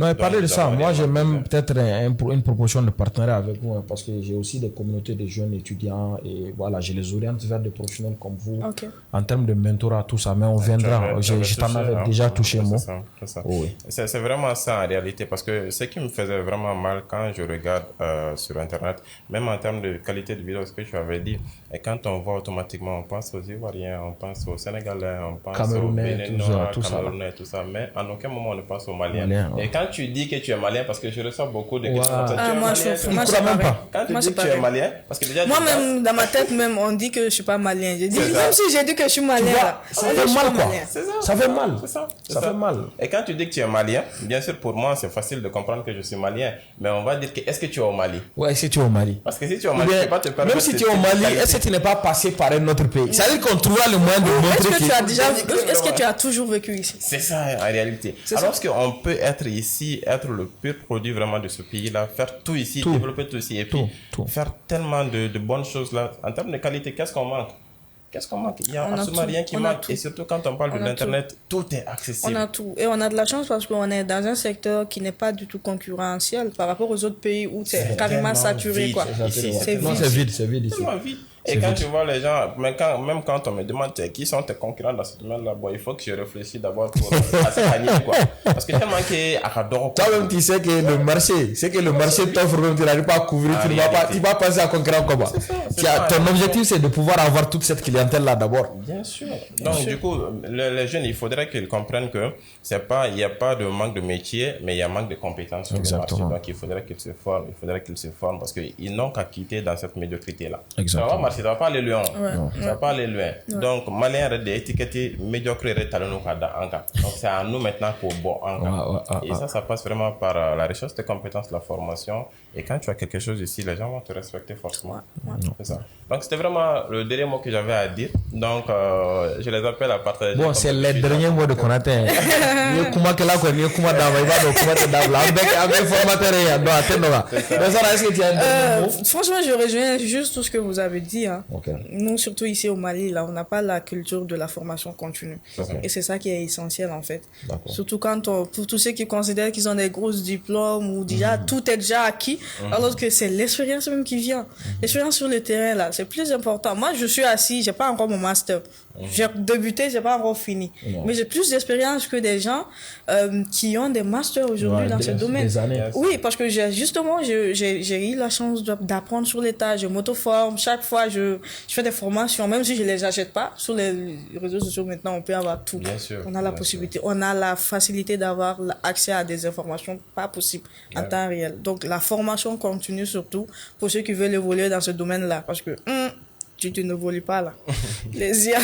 Speaker 1: et parler de ça, moi j'ai même peut-être une proposition de partenariat avec vous, parce que j'ai aussi des communautés de jeunes étudiants et voilà, je les oriente vers des professionnels comme vous en termes de mentorat, tout ça. Mais on viendra, je t'en avais déjà touché un mot.
Speaker 2: Oui. C'est vraiment ça en réalité, parce que ce qui me faisait vraiment mal quand je regarde sur internet, même en termes de qualité de vidéo, ce que tu avais dit, et quand on voit automatiquement, on pense aux Ivoiriens, on pense aux Sénégalais, on pense aux Béninois, Camerounais, tout ça, mais en aucun moment on ne pense aux Maliens. Et quand tu dis que tu es malien, parce que je reçois beaucoup de questions,
Speaker 3: moi je crois même pas.
Speaker 2: Quand tu dis que tu es malien, parce que déjà
Speaker 3: moi-même dans ma tête même on dit que je suis pas malien. Je dis même si j'ai dit que je suis malien,
Speaker 1: ça fait mal quoi. Ça fait mal.
Speaker 2: Ça fait mal. Et quand tu dis que tu es malien, bien sûr pour moi c'est facile de comprendre que je suis malien, mais on va dire que est-ce que tu es au Mali?
Speaker 1: Ouais, est-ce que tu es au Mali?
Speaker 2: Parce que si tu es au Mali, tu peux pas te permettre.
Speaker 1: Même si tu es au Mali, est-ce que tu n'es pas passé par un autre pays? Ça veut dire qu'on trouvera le moyen de montrer
Speaker 3: est-ce que tu as toujours vécu ici?
Speaker 2: C'est ça en réalité. Alors qu'on peut être ici, être le pur produit vraiment de ce pays-là, faire tout ici, développer tout ici, et puis faire tellement de bonnes choses là. En termes de qualité, qu'est-ce qu'on manque? Il n'y a absolument rien qui manque. Et surtout quand on parle de l'Internet, tout est accessible.
Speaker 3: On a tout. Et on a de la chance parce qu'on est dans un secteur qui n'est pas du tout concurrentiel par rapport aux autres pays où c'est carrément saturé.
Speaker 1: Vide,
Speaker 3: quoi.
Speaker 1: C'est vide ici.
Speaker 2: Et quand tu vois les gens, même quand on me demande qui sont tes concurrents dans ce domaine-là, bon, il faut que je réfléchisse d'abord pour gagner, quoi. Parce que tellement qu'Akadoro.
Speaker 1: Toi-même, tu sais que le marché t'offre, même tu n'arrives pas à couvrir, tu vas passer à concurrent comment? Ton objectif, c'est de pouvoir avoir toute cette clientèle-là d'abord.
Speaker 2: Bien sûr. Donc, du coup, les jeunes, il faudrait qu'ils comprennent que il n'y a pas de manque de métier, mais il y a manque de compétences sur le marché. Donc, il faudrait qu'ils se forment, parce qu'ils n'ont qu'à quitter dans cette médiocrité-là.
Speaker 1: Exactement.
Speaker 2: Ça va pas aller loin. Ça va pas aller loin. Donc, Malien a des étiquettes médiocres et talons au cas. Donc, c'est à nous maintenant qu'au bon en Et ça passe vraiment par la recherche de compétences, la formation. Et quand tu as quelque chose ici, les gens vont te respecter forcément. C'est ça. Donc, c'était vraiment le dernier mot que j'avais à dire. Donc, je les appelle à partager.
Speaker 1: Bon, c'est le dernier mot de Konaté.
Speaker 3: Franchement, je rejoins juste tout ce que vous avez dit. Nous, surtout ici au Mali, là, on n'a pas la culture de la formation continue. Et c'est ça qui est essentiel, en fait. Surtout pour tous ceux qui considèrent qu'ils ont des gros diplômes ou déjà tout est déjà acquis, alors que c'est l'expérience même qui vient. L'expérience sur le terrain, là, c'est plus important. Moi, je suis assis, j'ai pas encore mon master. J'ai débuté, j'ai pas encore fini. Mais j'ai plus d'expérience que des gens qui ont des masters aujourd'hui dans ce domaine. Oui, parce que j'ai eu la chance d'apprendre sur les tas, je m'auto-forme. Chaque fois, je fais des formations, même si je les achète pas. Sur les réseaux sociaux, maintenant, on peut avoir tout.
Speaker 2: Bien sûr,
Speaker 3: on a la possibilité, on a la facilité d'avoir accès à des informations pas possibles en temps réel. Donc, la formation continue surtout pour ceux qui veulent évoluer dans ce domaine-là. Parce que tu ne voles pas là. Les IA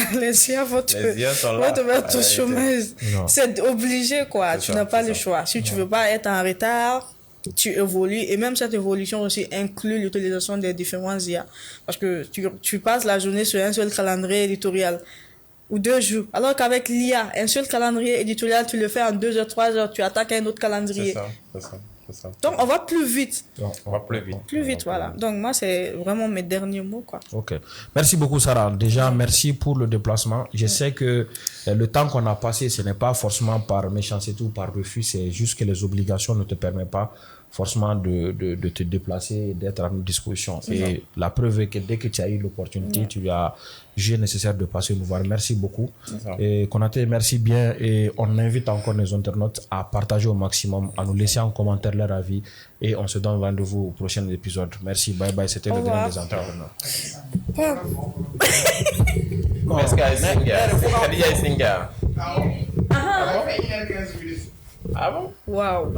Speaker 3: vont te mettre au chômage. C'est obligé quoi. Tu n'as pas le choix. Si tu veux pas être en retard, tu évolues. Et même cette évolution aussi inclut l'utilisation des différents IA. Parce que tu passes la journée sur un seul calendrier éditorial ou 2 jours. Alors qu'avec l'IA, un seul calendrier éditorial, tu le fais en 2 heures, 3 heures, tu attaques un autre calendrier.
Speaker 2: C'est ça.
Speaker 3: Donc, on va plus vite.
Speaker 2: Plus vite,
Speaker 3: voilà. Donc, moi, c'est vraiment mes derniers mots, quoi.
Speaker 1: Ok. Merci beaucoup, Sarah. Déjà, merci pour le déplacement. Je sais que le temps qu'on a passé, ce n'est pas forcément par méchanceté ou par refus, c'est juste que les obligations ne te permettent pas forcément de te déplacer et d'être à notre disposition. Et la preuve est que dès que tu as eu l'opportunité, tu as jugé nécessaire de passer nous voir. Merci beaucoup. Et Konaté, merci bien. Et on invite encore les internautes à partager au maximum, à nous laisser en commentaire leur avis. Et on se donne rendez-vous au prochain épisode. Merci, bye bye. C'était le dernier des entrepreneurs.
Speaker 2: Ah bon?
Speaker 3: Wow.